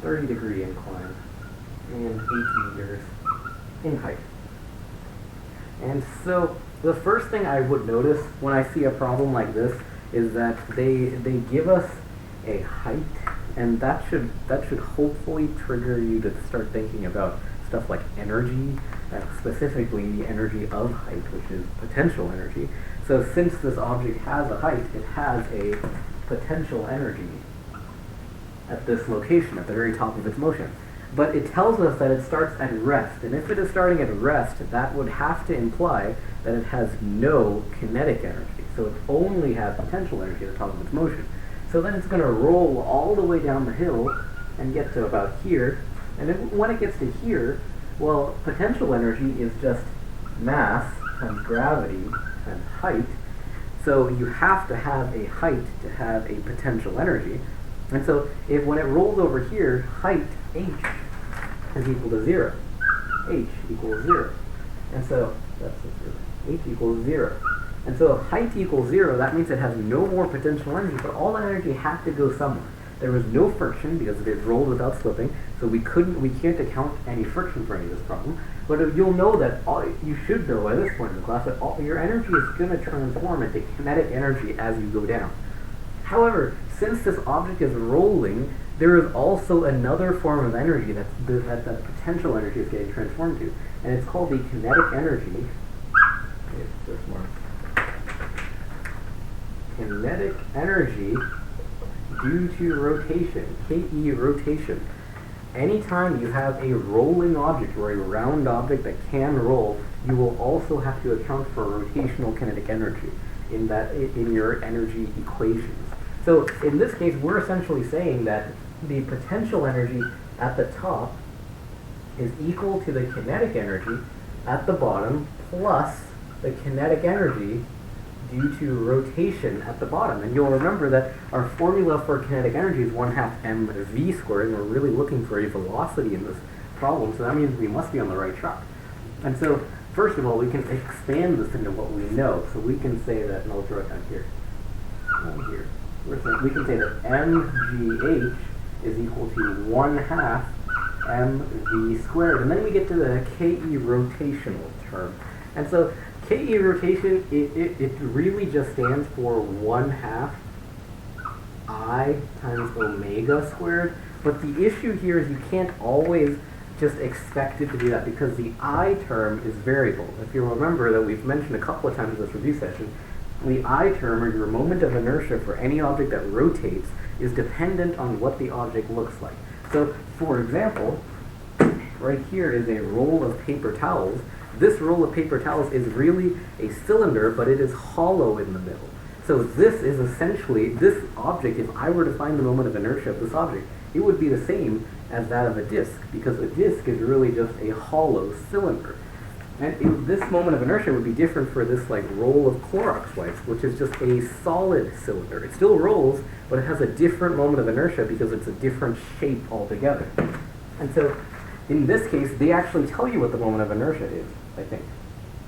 30-degree incline, and 8 meters in height. And so the first thing I would notice when I see a problem like this is that they give us a height, and that should hopefully trigger you to start thinking about stuff like energy, specifically the energy of height, which is potential energy. So since this object has a height, it has a potential energy at this location, at the very top of its motion. But it tells us that it starts at rest, and if it is starting at rest, that would have to imply that it has no kinetic energy. So it only has potential energy at the top of its motion. So then it's going to roll all the way down the hill and get to about here. And then when it gets to here, well, potential energy is just mass times gravity times height. So you have to have a height to have a potential energy. And so if when it rolls over here, height, h, is equal to 0. H equals 0. And so that's 0. H equals 0. And so if height equals 0, that means it has no more potential energy, but all that energy had to go somewhere. There was no friction because it rolled without slipping, so we can't account any friction for any of this problem. But you'll know that, you should know at this point in the class, that your energy is going to transform into kinetic energy as you go down. However, since this object is rolling, there is also another form of energy that potential energy is getting transformed to, and it's called the kinetic energy. Kinetic energy due to rotation, KE rotation. Anytime you have a rolling object or a round object that can roll, you will also have to account for rotational kinetic energy in your energy equations. So in this case, we're essentially saying that the potential energy at the top is equal to the kinetic energy at the bottom plus the kinetic energy due to rotation at the bottom. And you'll remember that our formula for kinetic energy is 1/2 mv squared, and we're really looking for a velocity in this problem, so that means we must be on the right track. And so, first of all, we can expand this into what we know. So we can say that, and I'll draw it down here. We can say that mgh is equal to 1/2 mv squared, and then we get to the KE rotational term. And so KE rotation, it really just stands for 1/2 I times omega squared. But the issue here is you can't always just expect it to do that because the I term is variable. If you remember that we've mentioned a couple of times in this review session, the I term, or your moment of inertia for any object that rotates, is dependent on what the object looks like. So, for example, right here is a roll of paper towels. This roll of paper towels is really a cylinder, but it is hollow in the middle. So this is essentially, this object, if I were to find the moment of inertia of this object, it would be the same as that of a disk, because a disk is really just a hollow cylinder. And this moment of inertia would be different for this like roll of Clorox wipes, which is just a solid cylinder. It still rolls, but it has a different moment of inertia because it's a different shape altogether. And so, in this case, they actually tell you what the moment of inertia is, I think.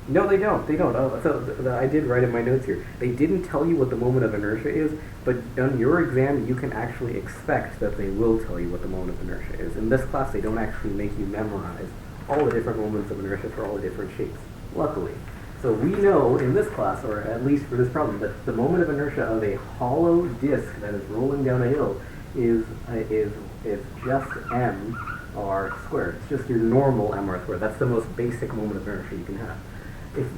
No, they don't. They don't. I did write in my notes here. They didn't tell you what the moment of inertia is, but on your exam, you can actually expect that they will tell you what the moment of inertia is. In this class, they don't actually make you memorize all the different moments of inertia for all the different shapes, luckily. So we know in this class, or at least for this problem, that the moment of inertia of a hollow disk that is rolling down a hill is just mr squared. It's just your normal mr squared. That's the most basic moment of inertia you can have.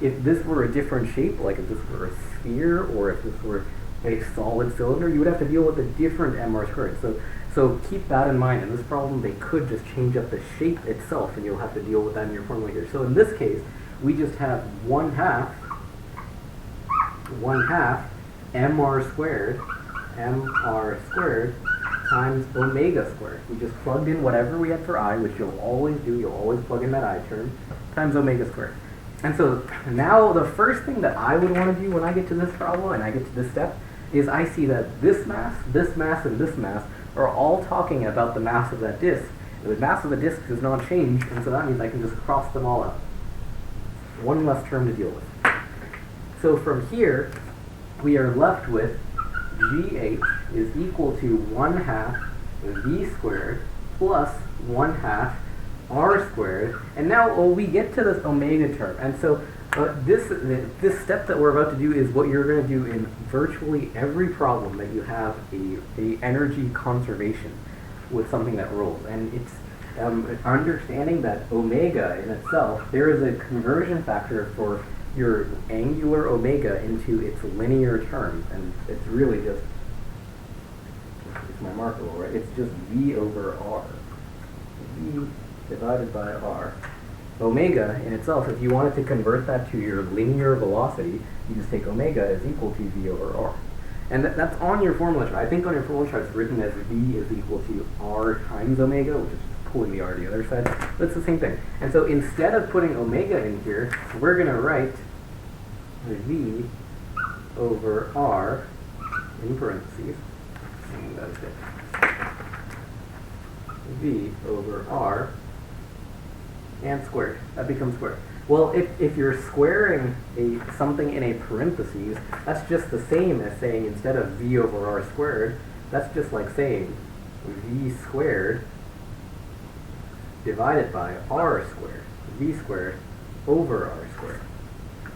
If this were a different shape, like if this were a sphere, or if this were a solid cylinder, you would have to deal with a different mr squared. So keep that in mind. In this problem, they could just change up the shape itself, and you'll have to deal with that in your formula here. So in this case, we just have 1/2 mr squared times omega squared. We just plugged in whatever we had for I, which you'll always do. You'll always plug in that I term, times omega squared. And so now the first thing that I would want to do when I get to this problem and I get to this step is I see that this mass, and this mass are all talking about the mass of that disk. The mass of the disk does not change, and so that means I can just cross them all out. One less term to deal with. So from here, we are left with GH is equal to 1/2 V squared plus 1/2 R squared. And now we get to this omega term. And so this step that we're about to do is what you're going to do in virtually every problem that you have a energy conservation with something that rolls. And it's understanding that omega in itself, there is a conversion factor for your angular omega into its linear terms. And it's really just, it's my marker rule, right? It's just V over R. V divided by R. Omega in itself, if you wanted to convert that to your linear velocity, you just take omega is equal to V over R. And that's on your formula chart. I think on your formula chart it's written as V is equal to R times omega, which is just pulling the R to the other side. That's the same thing. And so instead of putting omega in here, we're going to write V over R in parentheses. That is it. V over R and squared. That becomes squared. Well, if you're squaring something in a parentheses, that's just the same as saying instead of v over r squared, that's just like saying v squared divided by r squared, v squared over r squared.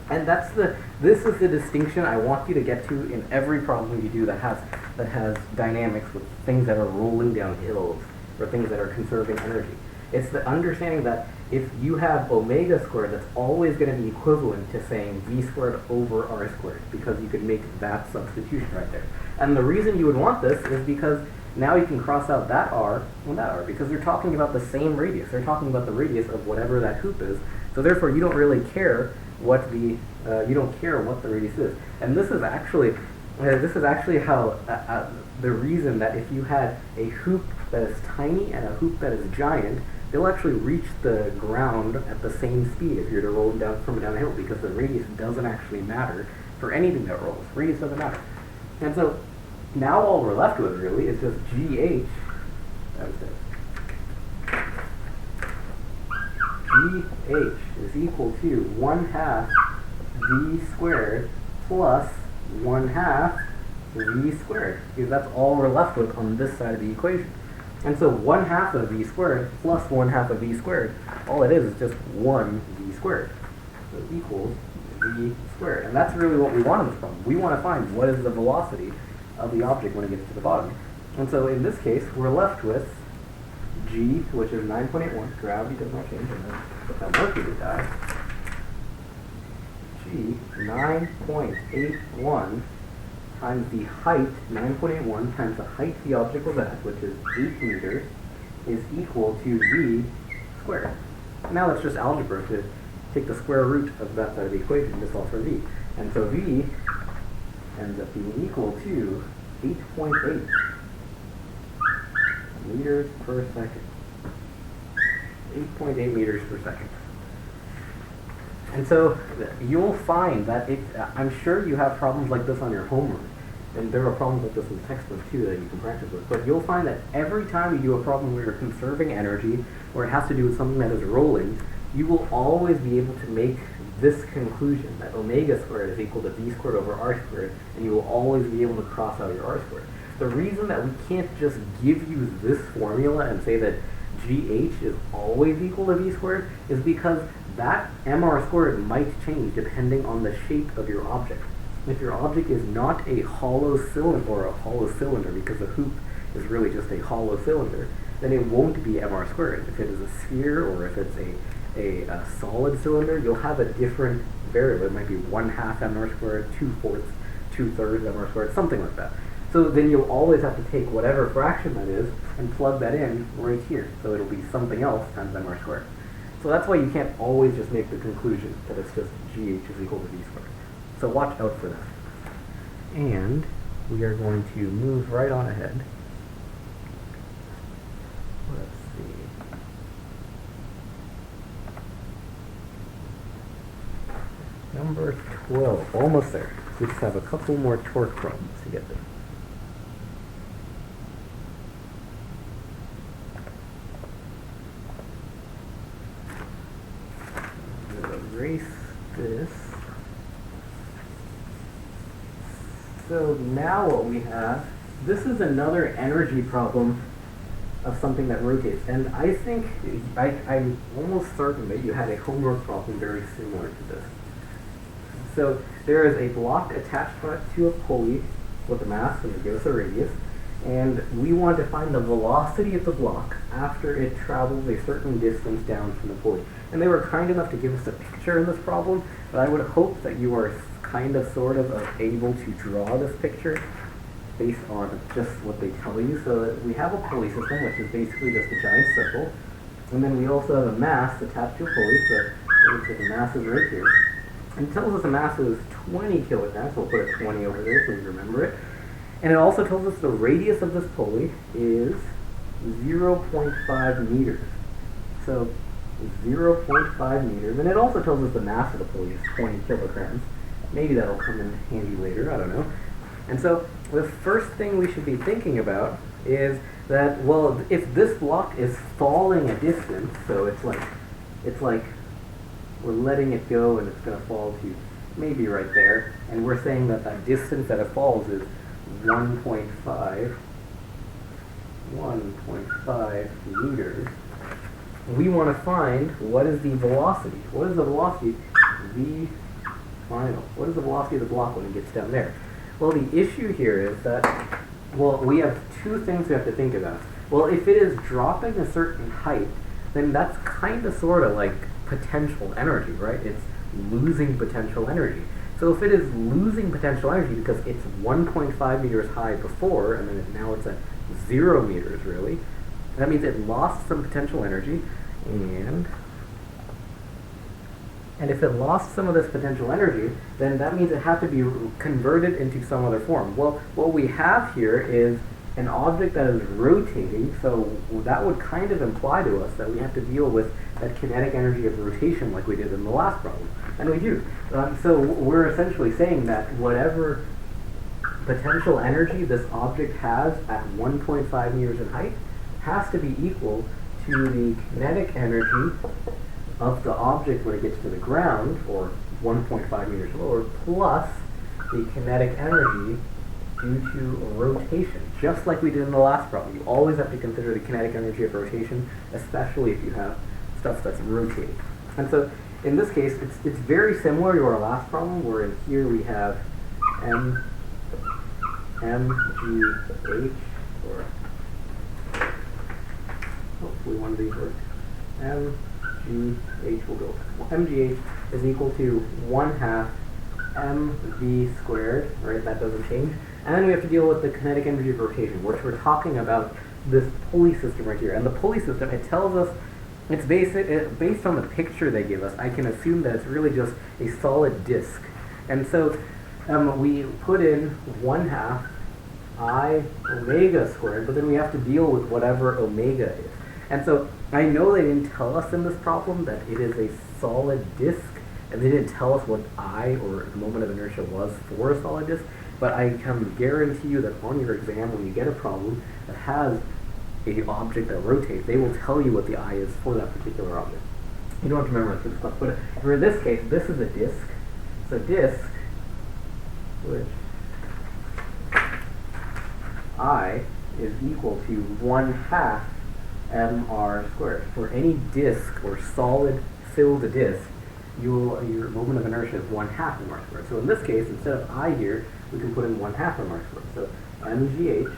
And this is the distinction I want you to get to in every problem you do that has dynamics with things that are rolling down hills or things that are conserving energy. It's the understanding that if you have omega squared, that's always going to be equivalent to saying v squared over r squared, because you could make that substitution right there. And the reason you would want this is because now you can cross out that r and that r, because they're talking about the same radius. They're talking about the radius of whatever that hoop is. So therefore, you don't really care what the radius is. And this is actually how the reason that if you had a hoop that is tiny and a hoop that is giant, they'll actually reach the ground at the same speed if you're to roll down from down a hill, because the radius doesn't actually matter for anything that rolls. Radius doesn't matter. And so now all we're left with really is just GH. That was it. GH is equal to 1/2 v squared plus 1/2 v squared, because that's all we're left with on this side of the equation. And so 1/2 of v squared plus 1/2 of v squared, all it is just 1 v squared. So it equals v squared. And that's really what we want in this problem. We want to find what is the velocity of the object when it gets to the bottom. And so in this case, we're left with g, which is 9.81. Gravity does not change, and then put that Mercury die. G, 9.81 times the height, 9.81 times the height the object was at, which is 8 meters, is equal to v squared. Now that's just algebra to take the square root of that side of the equation to solve for v. And so v ends up being equal to 8.8 meters per second. 8.8 meters per second. And so you'll find that I'm sure you have problems like this on your homework, and there are problems like this in the textbook too that you can practice with, but you'll find that every time you do a problem where you're conserving energy, or it has to do with something that is rolling, you will always be able to make this conclusion, that omega squared is equal to v squared over r squared, and you will always be able to cross out your r squared. The reason that we can't just give you this formula and say that GH is always equal to v squared is because that mr squared might change depending on the shape of your object. If your object is not a hollow cylinder, or a hollow cylinder because the hoop is really just a hollow cylinder, then it won't be mr squared. If it is a sphere, or if it's a solid cylinder, you'll have a different variable. It might be 1/2 mr squared, 2/4, 2/3 mr squared, something like that. So then you'll always have to take whatever fraction that is and plug that in right here. So it'll be something else times mr squared. So that's why you can't always just make the conclusion that it's just GH is equal to v squared. So watch out for that. And we are going to move right on ahead. Let's see. Number 12, almost there. We just have a couple more torque problems to get there. Erase this. So now what we have, this is another energy problem of something that rotates. And I think, I'm almost certain that you had a homework problem very similar to this. So there is a block attached to a pulley with a mass, and they give us a radius. And we want to find the velocity of the block after it travels a certain distance down from the pulley. And they were kind enough to give us a picture in this problem, but I would hope that you are kind of sort of able to draw this picture based on just what they tell you. So we have a pulley system, which is basically just a giant circle. And then we also have a mass attached to a pulley, so it looks like the mass is right here. And it tells us the mass is 20 kilograms, so we'll put a 20 over there so we remember it. And it also tells us the radius of this pulley is 0.5 meters. So 0.5 meters. And it also tells us the mass of the pulley is 20 kilograms. Maybe that'll come in handy later, I don't know. And so the first thing we should be thinking about is that, well, if this block is falling a distance, so it's like we're letting it go and it's going to fall to maybe right there. And we're saying that that distance that it falls is 1.5 meters. We want to find what is the velocity. What is the velocity? V final. What is the velocity of the block when it gets down there? Well, the issue here is that, well, we have two things we have to think about. Well, if it is dropping a certain height, then that's kind of sort of like potential energy, right? It's losing potential energy. So if it is losing potential energy because it's 1.5 meters high before, and then now it's at 0 meters, really, that means it lost some potential energy, and if it lost some of this potential energy, then that means it had to be converted into some other form. Well, what we have here is an object that is rotating, so that would kind of imply to us that we have to deal with that kinetic energy of rotation like we did in the last problem. And we do. So we're essentially saying that whatever potential energy this object has at 1.5 meters in height has to be equal to the kinetic energy of the object when it gets to the ground, or 1.5 meters lower, plus the kinetic energy due to rotation, just like we did in the last problem. You always have to consider the kinetic energy of rotation, especially if you have stuff that's rotating. And so in this case, it's very similar to our last problem, where in here we have mgh, or hopefully one of these works. mgh will go. Mgh is equal to 1/2 mv squared, right? That doesn't change. And then we have to deal with the kinetic energy of rotation, which we're talking about this pulley system right here. And the pulley system, it tells us, it's based on the picture they give us, I can assume that it's really just a solid disk. And so we put in 1/2 I omega squared, but then we have to deal with whatever omega is. And so I know they didn't tell us in this problem that it is a solid disk, and they didn't tell us what I, or the moment of inertia, was for a solid disk, but I can guarantee you that on your exam, when you get a problem that has an object that rotates, they will tell you what the I is for that particular object. You don't have to memorize this stuff, but for this case, this is a disk. So disk, which I is equal to 1/2 mr squared. For any disk or solid filled disk, your moment of inertia is 1/2 mr squared. So in this case, instead of I here, we can put in 1/2 mr squared. So mgh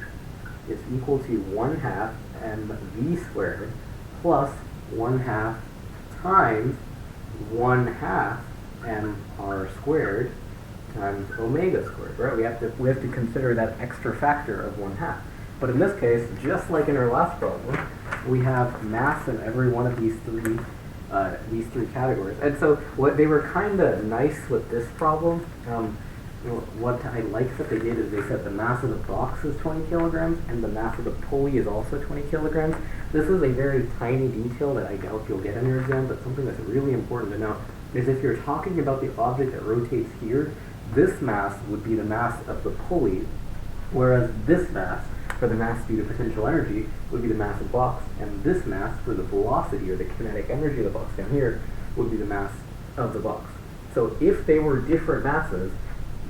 is equal to 1/2 mv squared plus 1/2 times 1/2 mr squared times omega squared, right? We have to consider that extra factor of 1/2. But in this case, just like in our last problem, we have mass in every one of these three categories. And so what they were kind of nice with this problem. What I like that they did is they said the mass of the box is 20 kilograms and the mass of the pulley is also 20 kilograms. This is a very tiny detail that I doubt you'll get in your exam, but something that's really important to know is if you're talking about the object that rotates here, this mass would be the mass of the pulley, whereas this mass, for the mass due to potential energy, would be the mass of the box, and this mass for the velocity or the kinetic energy of the box down here would be the mass of the box. So if they were different masses,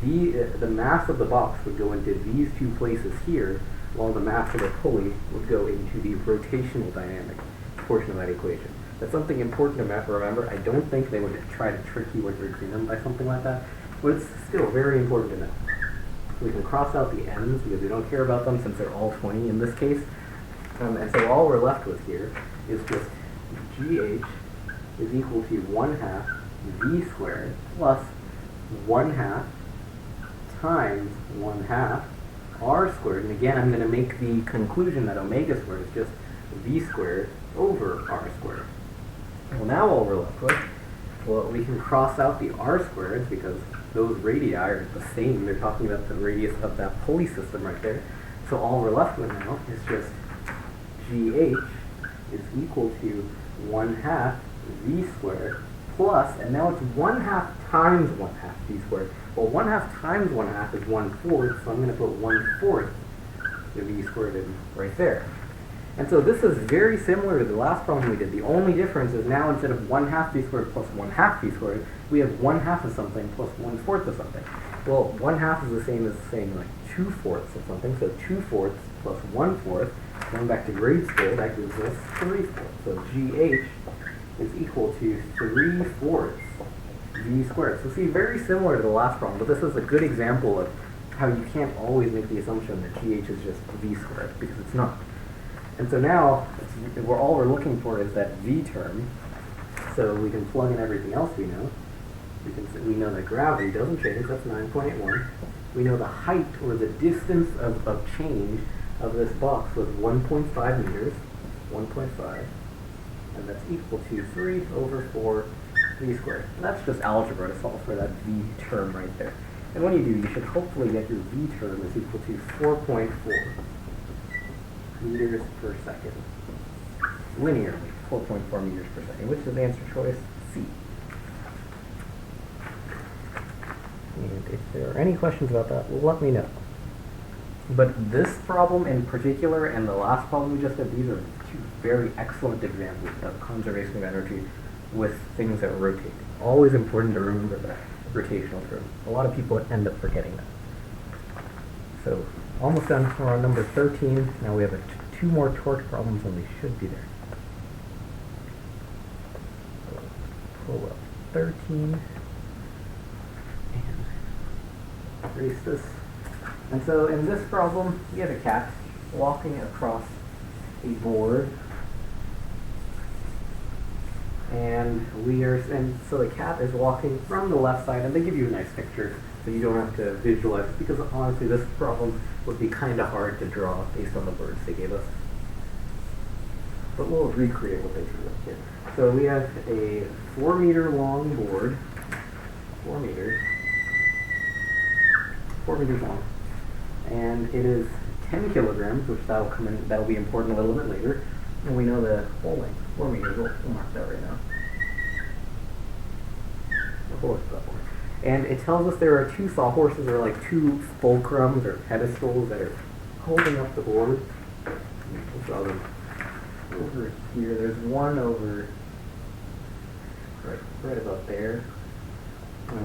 the mass of the box would go into these two places here, while the mass of the pulley would go into the rotational dynamic portion of that equation. That's something important to remember. I don't think they would try to trick you when you're exam by something like that, but it's still very important to know. We can cross out the m's because we don't care about them since they're all 20 in this case. And so all we're left with here is just gh is equal to 1/2 v squared plus 1/2 times 1/2 r squared. And again, I'm going to make the conclusion that omega squared is just v squared over r squared. Well, now all we're left with, well, we can cross out the r squareds because those radii are the same. They're talking about the radius of that pulley system right there. So all we're left with now is just gh is equal to 1/2 v squared plus, and now it's 1/2 times 1/2 v squared. Well, 1/2 times 1/2 is 1/4, so I'm going to put 1/4 the v squared in right there. And so this is very similar to the last problem we did. The only difference is now instead of 1/2 v squared plus 1/2 v squared, we have 1/2 of something plus 1/4 of something. Well, 1/2 is the same as saying like 2/4 of something, so 2/4 plus 1/4, going back to grade school, that gives us 3/4. So GH is equal to 3/4 v squared. So see, very similar to the last problem, but this is a good example of how you can't always make the assumption that GH is just v squared, because it's not. And so now, all we're looking for is that v term, so we can plug in everything else we know. We know that gravity doesn't change, that's 9.81. We know the height, or the distance of change of this box was 1.5 meters, 1.5, and that's equal to 3/4 v squared. And that's just algebra to solve for that v term right there. And when you do, you should hopefully get your v term is equal to 4.4 meters per second. Linearly, 4.4 meters per second, which is the answer choice C. And if there are any questions about that, let me know. But this problem in particular and the last problem we just did, these are two very excellent examples of conservation of energy with things that rotate. Always important to remember that rotational term. A lot of people end up forgetting that. So, almost done. We're on number 13. Now we have two more torque problems and we should be there. So, pull up 13 and erase this. And so in this problem, we have a cat walking across a board, and so the cat is walking from the left side, and they give you a nice picture, so you don't have to visualize it, because honestly this problem would be kind of hard to draw based on the words they gave us. But we'll recreate what they drew here. So we have a 4-meter long board, 4 meters long, and it is 10 kilograms, which that'll be important a little bit later. And we know the whole length, 4 meters. We'll mark that right now. The whole board. And it tells us there are two sawhorses, or like two fulcrums or pedestals that are holding up the board. We'll draw them over here. There's one over right about there.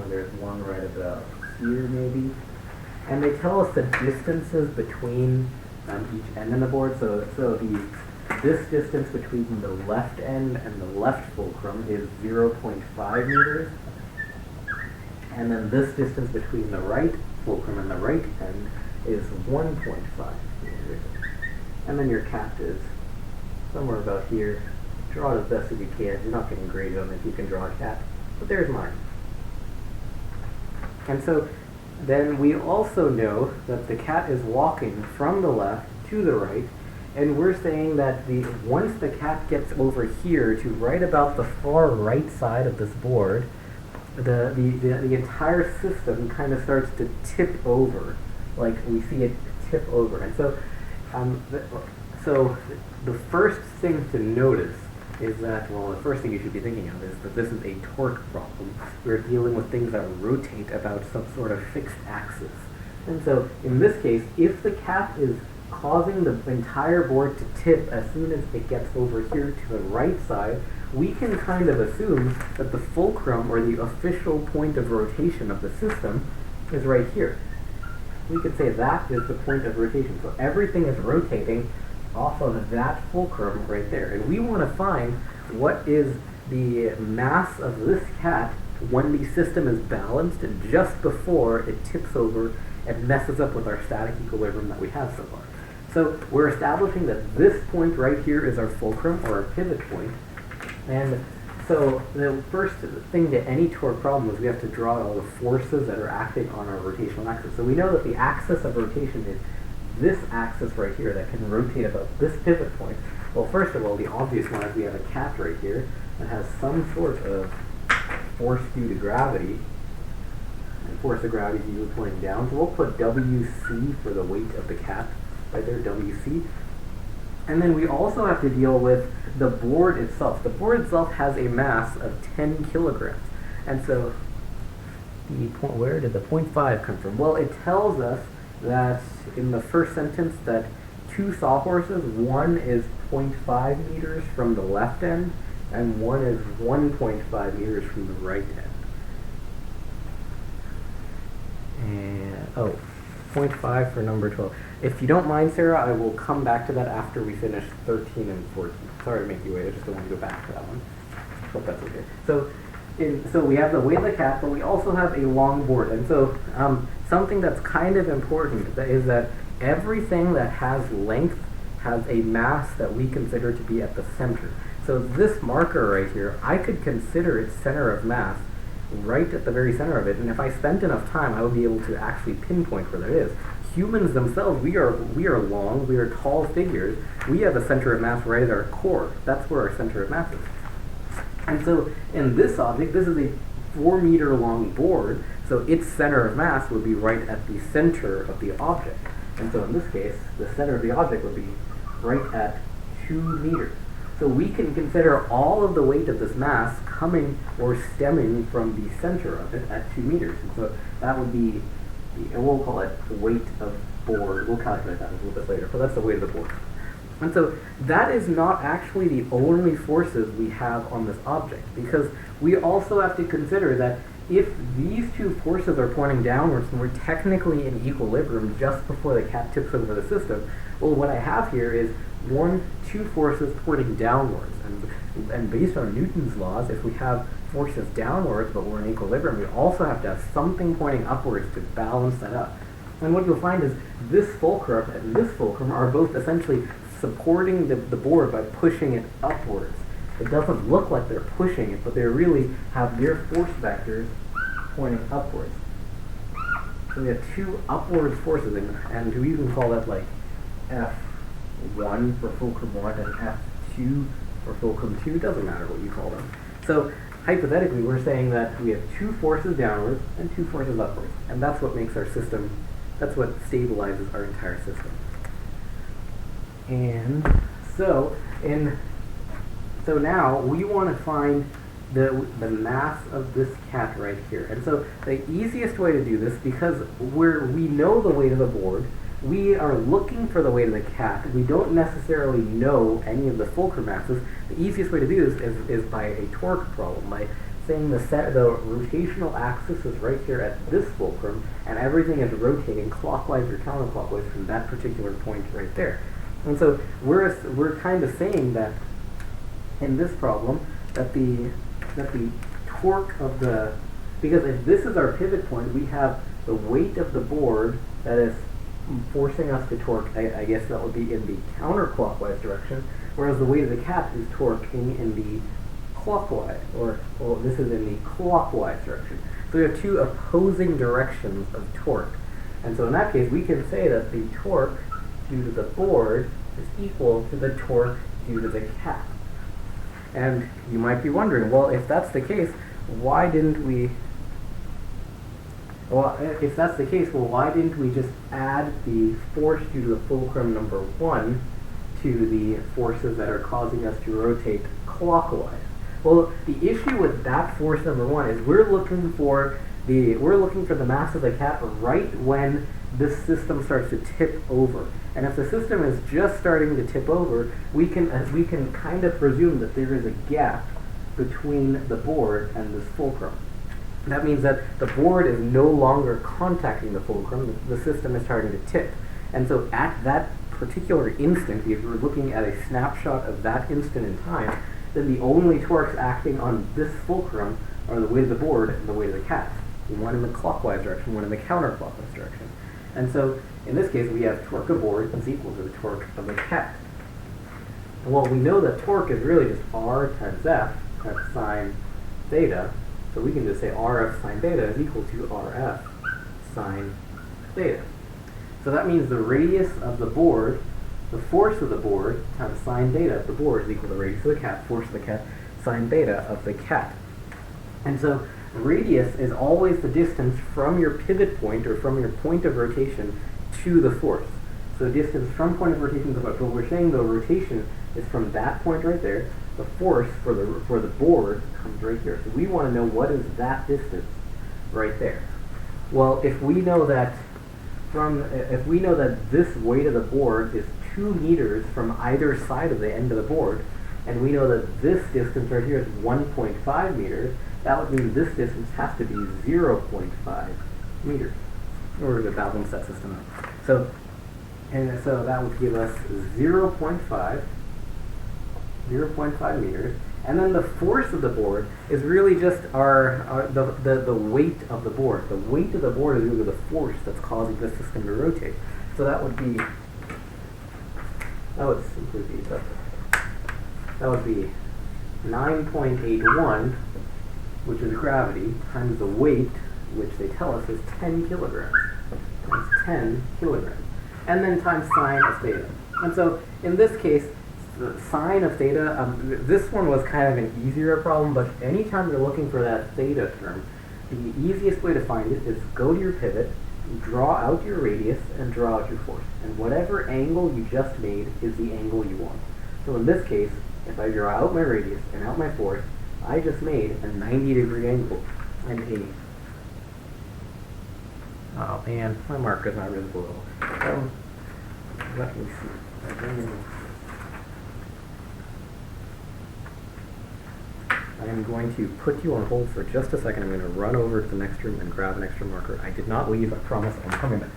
There's one right about here maybe. And they tell us the distances between each end of the board. So this distance between the left end and the left fulcrum is 0.5 meters. And then this distance between the right fulcrum and the right end is 1.5 meters. And then your cat is somewhere about here. Draw it as best as you can. You're not getting graded on if you can draw a cat. But there's mine. And so then we also know that the cat is walking from the left to the right, and we're saying that once the cat gets over here to right about the far right side of this board, the entire system kind of starts to tip over, like we see it tip over. And so, so the first thing to notice is that, well, the first thing you should be thinking of is that this is a torque problem. We're dealing with things that rotate about some sort of fixed axis. And so, in this case, if the cat is causing the entire board to tip as soon as it gets over here to the right side, we can kind of assume that the fulcrum, or the official point of rotation of the system, is right here. We could say that is the point of rotation. So everything is rotating off of that fulcrum right there. And we want to find what is the mass of this cat when the system is balanced and just before it tips over and messes up with our static equilibrium that we have so far. So we're establishing that this point right here is our fulcrum, or our pivot point. And so the first thing to any torque problem is we have to draw all the forces that are acting on our rotational axis. So we know that the axis of rotation is this axis right here that can rotate about this pivot point. Well, first of all, the obvious one is we have a cat right here that has some sort of force due to gravity. And force of gravity is usually pulling down. So we'll put WC for the weight of the cat right there, WC. And then we also have to deal with the board itself. The board itself has a mass of 10 kilograms. And so, where did the 0.5 come from? Well, it tells us that in the first sentence that two sawhorses. One is 0.5 meters from the left end, and one is 1.5 meters from the right end. And, 0.5 for number 12. If you don't mind, Sarah, I will come back to that after we finish 13 and 14. Sorry to make you wait, I just don't want to go back to that one. Hope that's okay. So we have the weight of the cat, but we also have a long board. And so something that's kind of important is that everything that has length has a mass that we consider to be at the center. So this marker right here, I could consider its center of mass right at the very center of it, and if I spent enough time, I would be able to actually pinpoint where that is. Humans themselves, we are long, we are tall figures. We have a center of mass right at our core. That's where our center of mass is. And so in this object, this is a 4-meter long board, so its center of mass would be right at the center of the object. And so in this case, the center of the object would be right at 2 meters. So we can consider all of the weight of this mass coming or stemming from the center of it at 2 meters. And so that would be, we'll call it the weight of board. We'll calculate that a little bit later, but that's the weight of the board. And so that is not actually the only forces we have on this object, because we also have to consider that if these two forces are pointing downwards and we're technically in equilibrium just before the cat tips over the system, well, what I have here is two forces pointing downwards. And based on Newton's laws, if we have forces downwards but we're in equilibrium, we also have to have something pointing upwards to balance that up. And what you'll find is this fulcrum and this fulcrum are both essentially supporting the board by pushing it upwards. It doesn't look like they're pushing it, but they really have their force vectors pointing upwards. So we have two upwards forces, and we even call that like F1 for fulcrum 1 and F2 for fulcrum 2. Doesn't matter what you call them. So hypothetically, we're saying that we have two forces downwards and two forces upwards, and that's what makes our system, that's what stabilizes our entire system. And so now we want to find the mass of this cat right here. And so the easiest way to do this, because we know the weight of the board, we are looking for the weight of the cat. We don't necessarily know any of the fulcrum masses. The easiest way to do this is by a torque problem, by saying the rotational axis is right here at this fulcrum, and everything is rotating clockwise or counterclockwise from that particular point right there. And so we're kind of saying that in this problem that the torque of because if this is our pivot point, we have the weight of the board that is forcing us to torque. I guess that would be in the counterclockwise direction, whereas the weight of the cat is torquing in the clockwise, this is in the clockwise direction. So we have two opposing directions of torque. And so in that case, we can say that the torque due to the board is equal to the torque due to the cat. And you might be wondering, well, if that's the case, why didn't we just add the force due to the fulcrum number 1 to the forces that are causing us to rotate clockwise? Well, the issue with that force number 1 is we're looking for the mass of the cat right when this system starts to tip over. And if the system is just starting to tip over, we can kind of presume that there is a gap between the board and this fulcrum. That means that the board is no longer contacting the fulcrum, the system is starting to tip. And so at that particular instant, if we're looking at a snapshot of that instant in time, then the only torques acting on this fulcrum are the weight of the board and the weight of the cat. One in the clockwise direction, one in the counterclockwise direction. And so in this case, we have torque of board is equal to the torque of the cat. And well, we know that torque is really just R times F times sine theta. So we can just say RF sine theta is equal to RF sine theta. So that means the radius of the board, the force of the board, times sine theta of the board is equal to the radius of the cat, force of the cat, sine theta of the cat. And so radius is always the distance from your pivot point or from your point of rotation to the force. So distance from point of rotation to the force. But we're saying the rotation is from that point right there. The force for the board comes right here. So we want to know what is that distance right there. Well, if we know that this weight of the board is 2 meters from either side of the end of the board, and we know that this distance right here is 1.5 meters, that would mean this distance has to be 0.5 meters, or to balance that system out. So that would give us 0.5 meters, and then the force of the board is really just the weight of the board. The weight of the board is really the force that's causing the system to rotate. So that would be 9.81, which is gravity, times the weight, which they tell us is 10 kilograms. Times 10 kilograms. And then times sine of theta. And so in this case, the sine of theta, this one was kind of an easier problem, but anytime you're looking for that theta term, the easiest way to find it is go to your pivot, draw out your radius, and draw out your force. And whatever angle you just made is the angle you want. So in this case, if I draw out my radius and out my force, I just made a 90-degree angle. And oh man, my marker's not visible at all. Let me see. I am going to put you on hold for just a second. I'm going to run over to the next room and grab an extra marker. I did not leave, I promise. I'm coming back.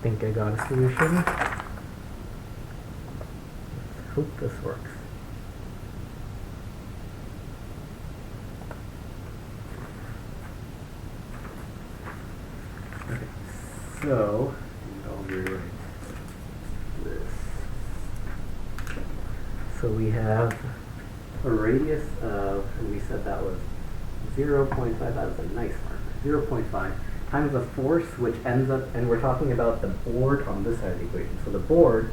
Think I got a solution. Let's hope this works. Okay, so I'll rewrite this. So we have a radius of, and we said that was 0.5, that was a nice marker, 0.5 times the force, which ends up, and we're talking about the board on this side of the equation. So the board,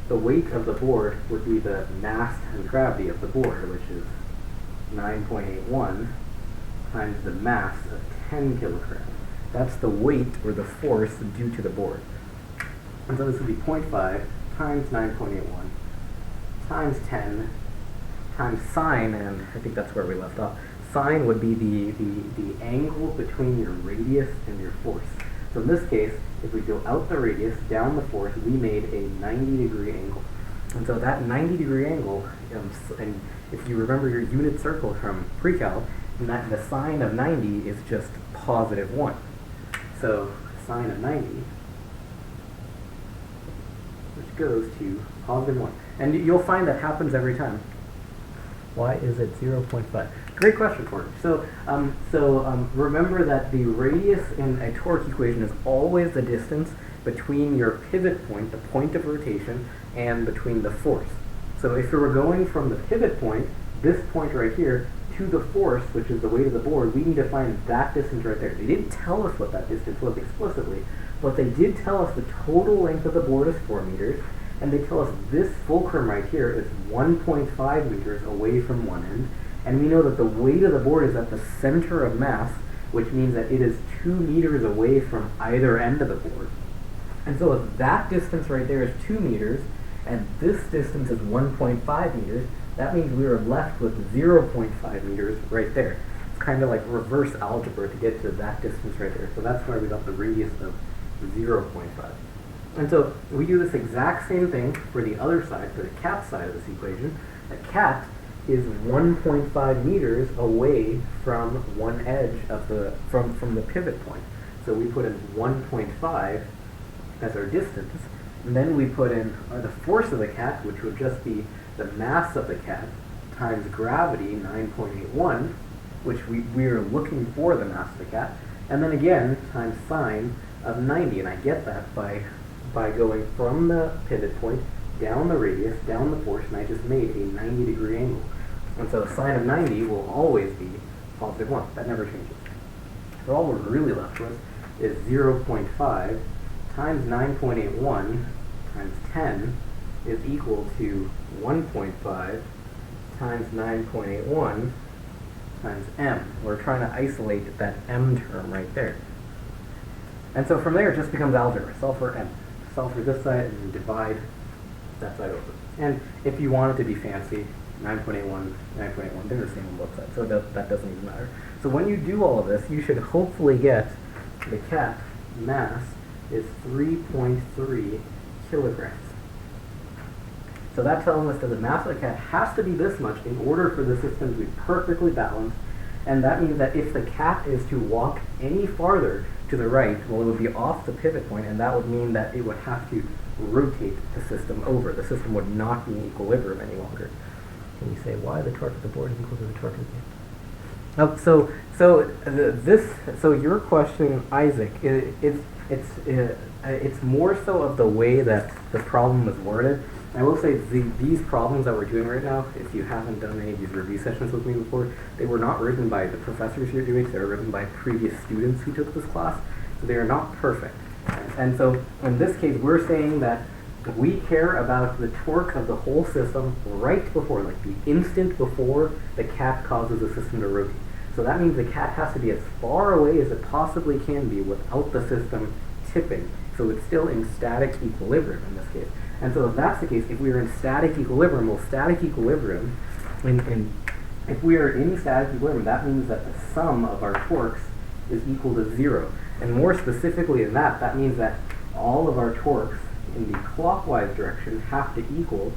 the weight of the board would be the mass and gravity of the board, which is 9.81 times the mass of 10 kilograms. That's the weight or the force due to the board. And so this would be 0.5 times 9.81 times 10 times sine, and I think that's where we left off. Sine would be the angle between your radius and your force. So in this case, if we go out the radius, down the force, we made a 90-degree angle. And so that 90-degree angle, and if you remember your unit circle from pre-cal, the sine of 90 is just positive 1. So sine of 90, which goes to positive 1. And you'll find that happens every time. Why is it 0.5? Great question, Courtney. So remember that the radius in a torque equation is always the distance between your pivot point, the point of rotation, and between the force. So if we were going from the pivot point, this point right here, to the force, which is the weight of the board, we need to find that distance right there. They didn't tell us what that distance was explicitly, But they did tell us the total length of the board is 4 meters, and they tell us this fulcrum right here is 1.5 meters away from one end, and we know that the weight of the board is at the center of mass, which means that it is 2 meters away from either end of the board. And so if that distance right there is 2 meters, and this distance is 1.5 meters, that means we are left with 0.5 meters right there. It's kind of like reverse algebra to get to that distance right there. So that's why we got the radius of 0.5. And so we do this exact same thing for the other side, for the cat side of this equation. A cat is 1.5 meters away from one edge of the from the pivot point. So we put in 1.5 as our distance, and then we put in the force of the cat, which would just be the mass of the cat times gravity, 9.81, which we are looking for the mass of the cat, and then again times sine of 90, and I get that by going from the pivot point down the radius, down the force, and I just made a 90-degree angle. And so sine of 90 will always be positive 1. That never changes. So all we're really left with is 0.5 times 9.81 times 10 is equal to 1.5 times 9.81 times m. We're trying to isolate that m term right there. And so from there it just becomes algebra. Solve for m. Solve for this side and divide that side over. And if you want it to be fancy, 9.81, 9.81, they're the same on both sides, so that doesn't even matter. So when you do all of this, you should hopefully get the cat mass is 3.3 kilograms. So that tells us that the mass of the cat has to be this much in order for the system to be perfectly balanced, and that means that if the cat is to walk any farther to the right, well, it would be off the pivot point, and that would mean that it would have to rotate the system over. The system would not be in equilibrium any longer. And you say, why the torque of the board is equal to the torque of the cat? So your question, Isaac, it's more so of the way that the problem was worded. I will say these problems that we're doing right now, if you haven't done any of these review sessions with me before, they were not written by the professors you're doing, they were written by previous students who took this class, so they are not perfect. And so in this case, we're saying that we care about the torque of the whole system right before, like the instant before the cat causes the system to rotate. So that means the cat has to be as far away as it possibly can be without the system tipping. So it's still in static equilibrium in this case. And so if that's the case, if we are in static equilibrium, well, static equilibrium, if we are in static equilibrium, that means that the sum of our torques is equal to 0. And more specifically than that, that means that all of our torques in the clockwise direction have to equal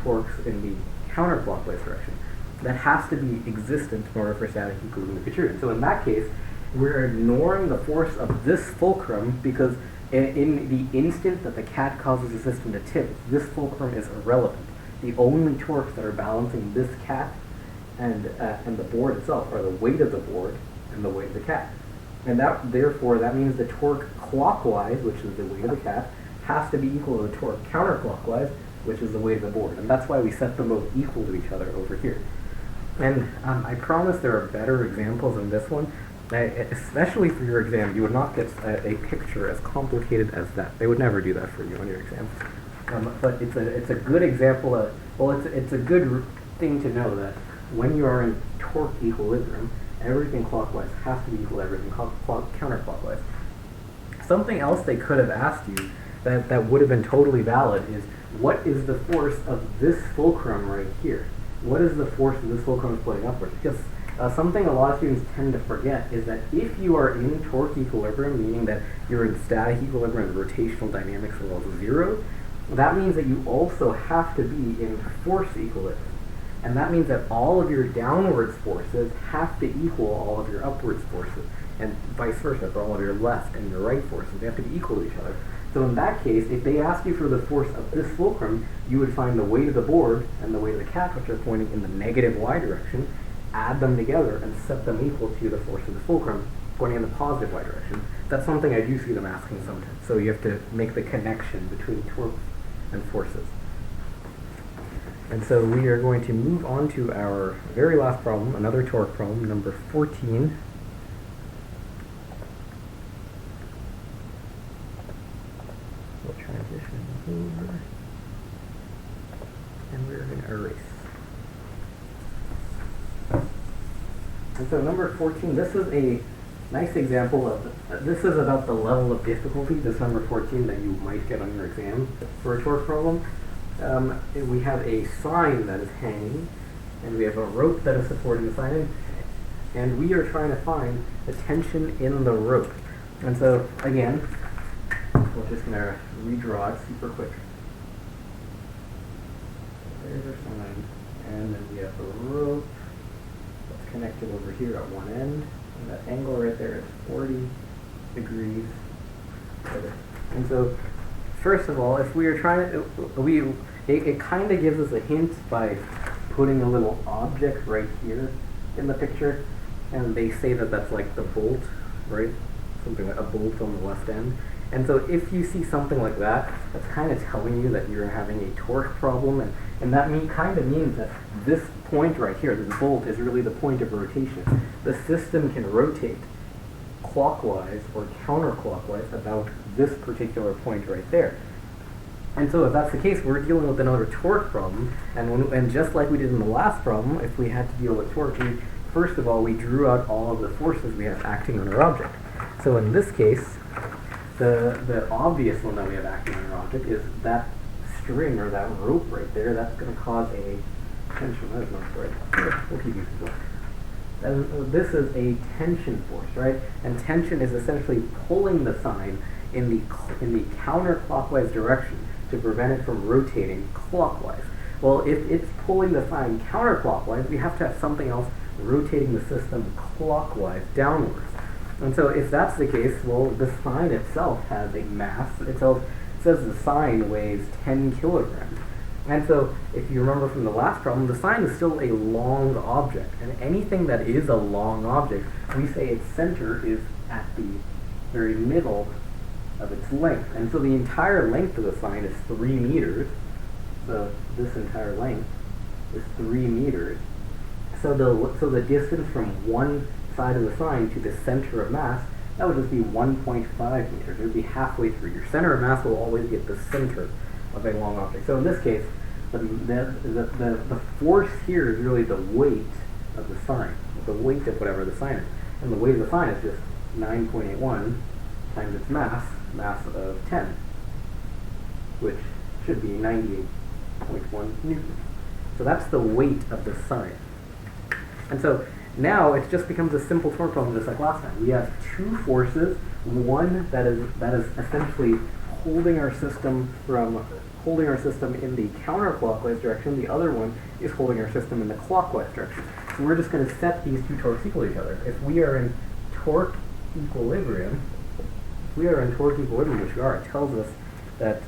torques in the counterclockwise direction. That has to be existent in order for static equilibrium to be true. And so in that case, we're ignoring the force of this fulcrum because in the instant that the cat causes the system to tip, this fulcrum is irrelevant. The only torques that are balancing this cat and the board itself are the weight of the board and the weight of the cat. And therefore, that means the torque clockwise, which is the weight of the cat, has to be equal to the torque counterclockwise, which is the weight of the board. And that's why we set them both equal to each other over here. And I promise there are better examples than this one. Especially for your exam, you would not get a picture as complicated as that. They would never do that for you on your exam. But it's a good example of, it's a good thing to know that when you are in torque equilibrium, everything clockwise has to be equal to everything counterclockwise. Something else they could have asked you that would have been totally valid is, what is the force of this fulcrum right here? What is the force of this fulcrum pulling upwards? Because something a lot of students tend to forget is that if you are in torque equilibrium, meaning that you're in static equilibrium and rotational dynamics are all 0, that means that you also have to be in force equilibrium. And that means that all of your downwards forces have to equal all of your upwards forces, and vice versa for all of your left and your right forces. They have to be equal to each other. So in that case, if they ask you for the force of this fulcrum, you would find the weight of the board and the weight of the cat, which are pointing in the negative y direction, add them together and set them equal to the force of the fulcrum pointing in the positive y direction. That's something I do see them asking sometimes. So you have to make the connection between torque and forces. And so we are going to move on to our very last problem, another torque problem, number 14. we're going to erase. And so number 14, this is a nice example of, this is about the level of difficulty, this number 14 that you might get on your exam for a torque problem. We have a sign that is hanging, and we have a rope that is supporting the sign, and we are trying to find the tension in the rope. And so, again, we're just going to redraw it super quick. There's our sign, and then we have the rope that's connected over here at one end, and that angle right there is 40 degrees. And so, first of all, if we are trying to, it kind of gives us a hint by putting a little object right here in the picture, and they say that that's like the bolt, right? Something like a bolt on the left end. And so if you see something like that, that's kind of telling you that you're having a torque problem, and that kind of means that this point right here, this bolt, is really the point of rotation. The system can rotate clockwise or counterclockwise about this particular point right there. And so if that's the case, we're dealing with another torque problem, and just like we did in the last problem, if we had to deal with torque, first of all, we drew out all of the forces we have acting on our object. So in this case, the obvious one that we have acting on our object is that string or that rope right there. That's going to cause a tension. That is not right. We'll keep using it. And this is a tension force, right? And tension is essentially pulling the sign in the counterclockwise direction to prevent it from rotating clockwise. Well, if it's pulling the sign counterclockwise, we have to have something else rotating the system clockwise downwards. And so if that's the case, well, the sign itself has a mass. It says the sign weighs 10 kilograms. And so if you remember from the last problem, the sign is still a long object. And anything that is a long object, we say its center is at the very middle of its length. And so the entire length of the sign is 3 meters. So this entire length is 3 meters. So the distance from one side of the sign to the center of mass, that would just be 1.5 meters. It would be halfway through. Your center of mass will always be at the center of a long object. So in this case, the force here is really the weight of the sign, the weight of whatever the sign is. And the weight of the sign is just 9.81 times its mass of 10, which should be 98.1 newtons. So that's the weight of the sign. And so now it just becomes a simple torque problem just like last time. We have two forces, one that is essentially holding our system in the counterclockwise direction, the other one is holding our system in the clockwise direction. So we're just going to set these two torques equal to each other. If we are in torque equilibrium, which we are, it tells us that,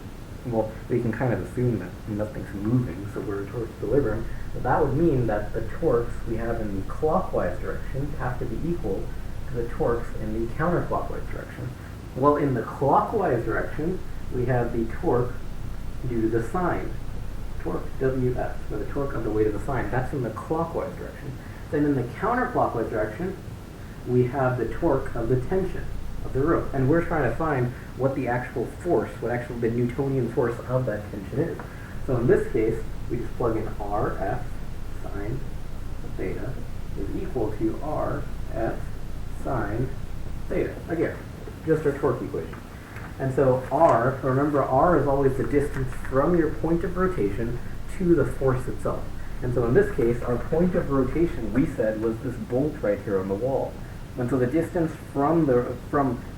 well, we can kind of assume that nothing's moving, so we're in torque equilibrium. But that would mean that the torques we have in the clockwise direction have to be equal to the torques in the counterclockwise direction. Well, in the clockwise direction, we have the torque due to the sign. Torque, WF, so the torque of the weight of the sign. That's in the clockwise direction. Then in the counterclockwise direction, we have the torque of the tension of the rope. And we're trying to find what the actual force, the Newtonian force of that tension is. So in this case, we just plug in RF sine theta is equal to RF sine theta. Again, just our torque equation. And so remember R is always the distance from your point of rotation to the force itself. And so in this case, our point of rotation, we said, was this bolt right here on the wall. And so the distance from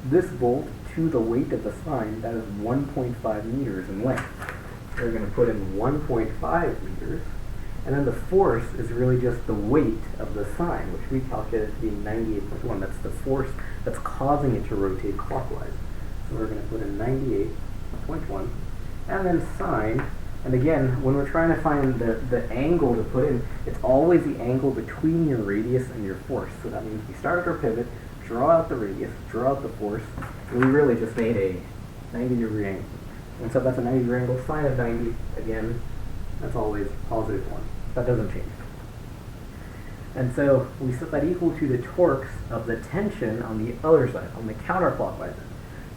this bolt to the weight of the sign, that is 1.5 meters in length. We're going to put in 1.5 meters, and then the force is really just the weight of the sign, which we calculated to be 98.1. That's the force that's causing it to rotate clockwise. So we're going to put in 98.1, and then sine. And again, when we're trying to find the angle to put in, it's always the angle between your radius and your force. So that means we start at our pivot, draw out the radius, draw out the force, and we really just made a 90-degree angle. And so that's a 90-degree angle. Sine of 90, again, that's always positive 1. That doesn't change. And so we set that equal to the torques of the tension on the other side, on the counterclockwise end.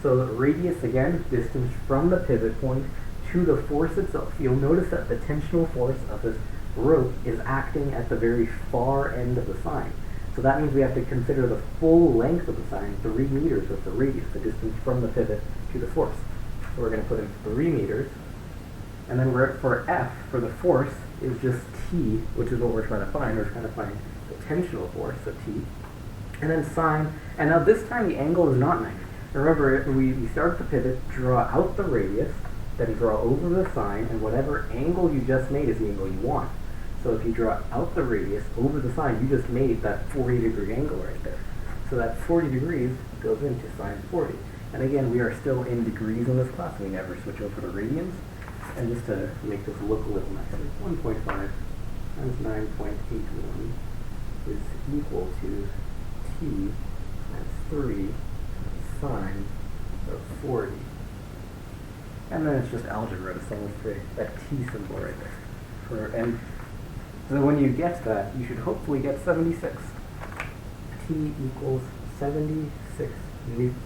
So the radius, again, distance from the pivot point to the force itself. You'll notice that the tensional force of this rope is acting at the very far end of the sign. So that means we have to consider the full length of the sign, 3 meters of the radius, the distance from the pivot to the force. So we're going to put in 3 meters. And then for F, for the force, is just T, which is what we're trying to find. We're trying to find the tensional force, so T. And then sine, and now this time the angle is not 90. Remember, we start the pivot, draw out the radius, then draw over the sine, and whatever angle you just made is the angle you want. So if you draw out the radius over the sine, you just made that 40-degree angle right there. So that 40 degrees goes into sine 40. And again, we are still in degrees in this class. We never switch over to radians. And just to make this look a little nicer, 1.5 times 9.81 is equal to T times 3 sine of 40. And then it's just algebra to solve for that T symbol right there. And so when you get that, you should hopefully get 76. T equals 76 newtons.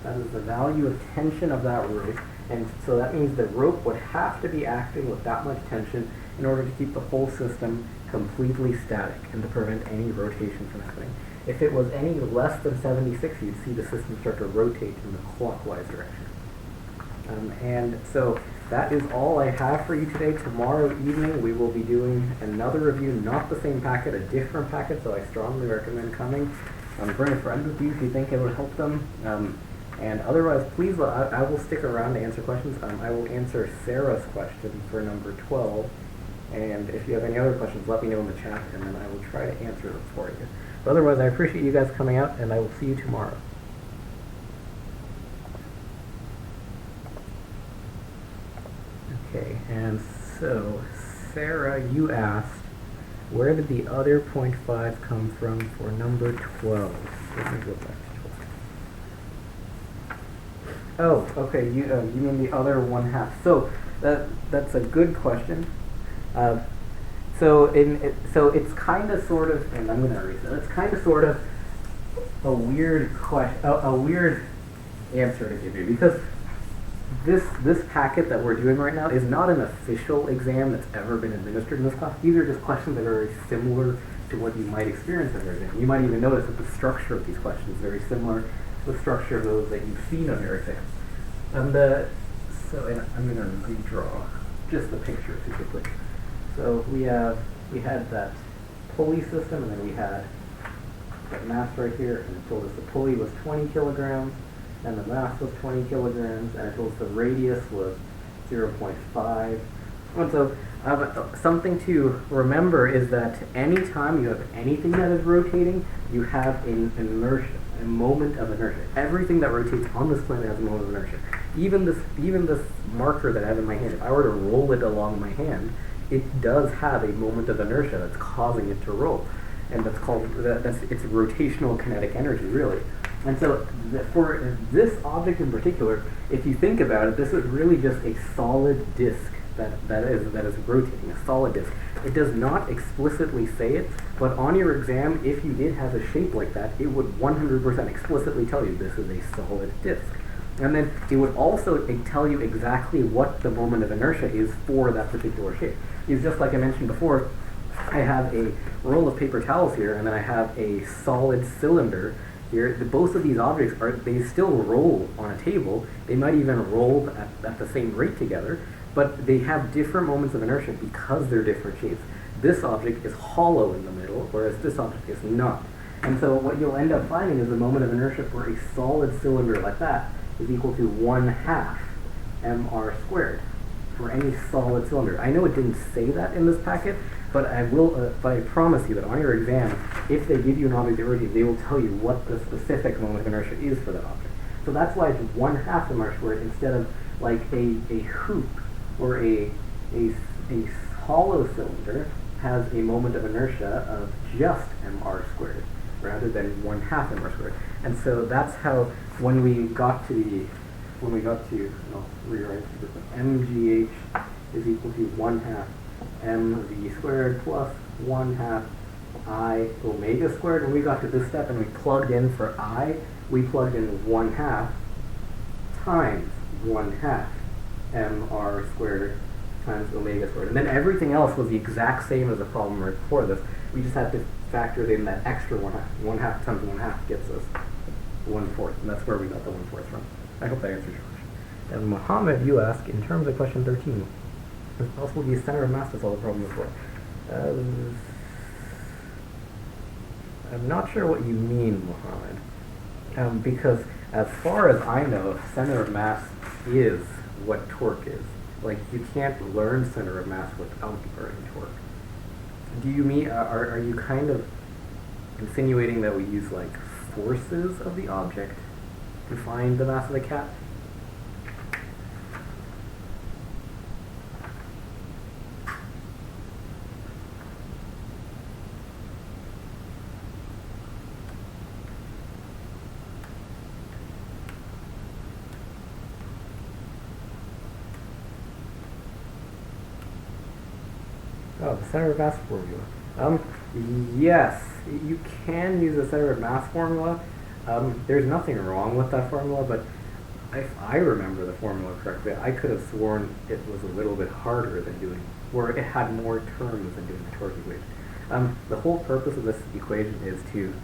That is the value of tension of that rope. And so that means the rope would have to be acting with that much tension in order to keep the whole system completely static and to prevent any rotation from happening. If it was any less than 76, you'd see the system start to rotate in the clockwise direction. And so that is all I have for you today. Tomorrow evening we will be doing another review, not the same packet, a different packet, so I strongly recommend coming. Bring a friend with you if you think it would help them. And otherwise, please, I will stick around to answer questions. I will answer Sarah's question for number 12. And if you have any other questions, let me know in the chat, and then I will try to answer them for you. But otherwise, I appreciate you guys coming out, and I will see you tomorrow. Okay, and so, Sarah, you asked, where did the other 0.5 come from for number 12? Let me go back to 12. Oh, okay, you mean the other 1/2. So, that's a good question. So it's kind of sort of, and I'm going to erase it. It's kind of sort of a weird question, a weird answer to give you, because this packet that we're doing right now is not an official exam that's ever been administered in this class. These are just questions that are very similar to what you might experience in your exam. You might even notice that the structure of these questions is very similar to the structure of those that you've seen on your exams. And I'm going to redraw just the picture super quick. So we had that pulley system, and then we had that mass right here, and it told us the pulley was 20 kilograms, and the mass was 20 kilograms, and it told us the radius was 0.5. And so something to remember is that anytime you have anything that is rotating, you have an inertia, a moment of inertia. Everything that rotates on this planet has a moment of inertia. Even this marker that I have in my hand, if I were to roll it along my hand, it does have a moment of inertia that's causing it to roll, and it's rotational kinetic energy, really. And so for this object in particular, if you think about it, this is really just a solid disk that is rotating, a solid disk. It does not explicitly say it, but on your exam, if you did have a shape like that, it would 100% explicitly tell you this is a solid disk. And then it would also tell you exactly what the moment of inertia is for that particular shape. It's just like I mentioned before, I have a roll of paper towels here, and then I have a solid cylinder here. Both of these objects they still roll on a table. They might even roll at the same rate together, but they have different moments of inertia because they're different shapes. This object is hollow in the middle, whereas this object is not. And so what you'll end up finding is the moment of inertia for a solid cylinder like that is equal to 1/2 mr squared for any solid cylinder. I know it didn't say that in this packet, but I promise you that on your exam, if they give you an object that rotates, they will tell you what the specific moment of inertia is for that object. So that's why it's 1/2 mr squared instead of like a hoop or a hollow cylinder has a moment of inertia of just mr squared rather than 1/2 mr squared. And so that's how when we got to I'll rewrite this, mgh is equal to 1/2 mv squared plus 1/2 I omega squared. When we got to this step and we plugged in for I, we plugged in 1/2 times 1/2 mr squared times omega squared. And then everything else was the exact same as the problem right before this. We just had to factor in that extra 1/2. 1/2 times 1/2 gets us 1/4, and that's where we got the 1/4 from. I hope that answers your question. And Mohammed, you ask, in terms of question 13, is it possible to use center of mass to solve the problem before? I'm not sure what you mean, Mohammed, because as far as I know, center of mass is what torque is. Like, you can't learn center of mass without learning torque. Do you mean, are you kind of insinuating that we use, like, forces of the object to find the mass of the cat? Oh, the center of mass formula. Yes, you can use the center of mass formula. There's nothing wrong with that formula, but if I remember the formula correctly, I could have sworn it was a little bit harder than doing, or it had more terms than doing the torque equation. The whole purpose of this equation is to,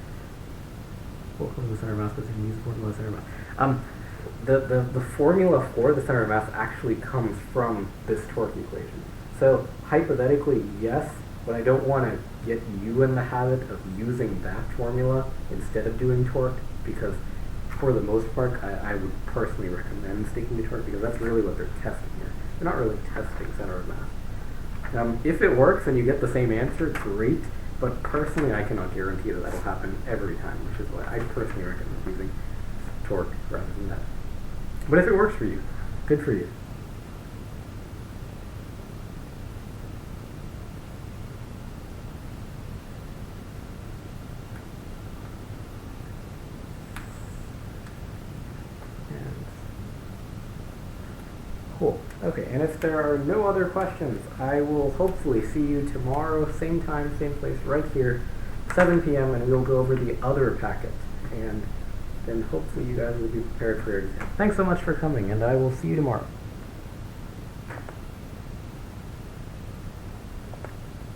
what was the center of mass, but use the formula of the center of mass. The formula for the center of mass actually comes from this torque equation. So hypothetically, yes, but I don't want to get you in the habit of using that formula instead of doing torque, because for the most part, I would personally recommend sticking to torque, because that's really what they're testing here. They're not really testing center of mass. If it works and you get the same answer, great, but personally I cannot guarantee that that'll happen every time, which is why I personally recommend using torque rather than that. But if it works for you, good for you. Cool. Okay, and if there are no other questions, I will hopefully see you tomorrow, same time, same place, right here, 7 p.m., and we'll go over the other packet. And then hopefully you guys will be prepared for your exam. Thanks so much for coming, and I will see you tomorrow.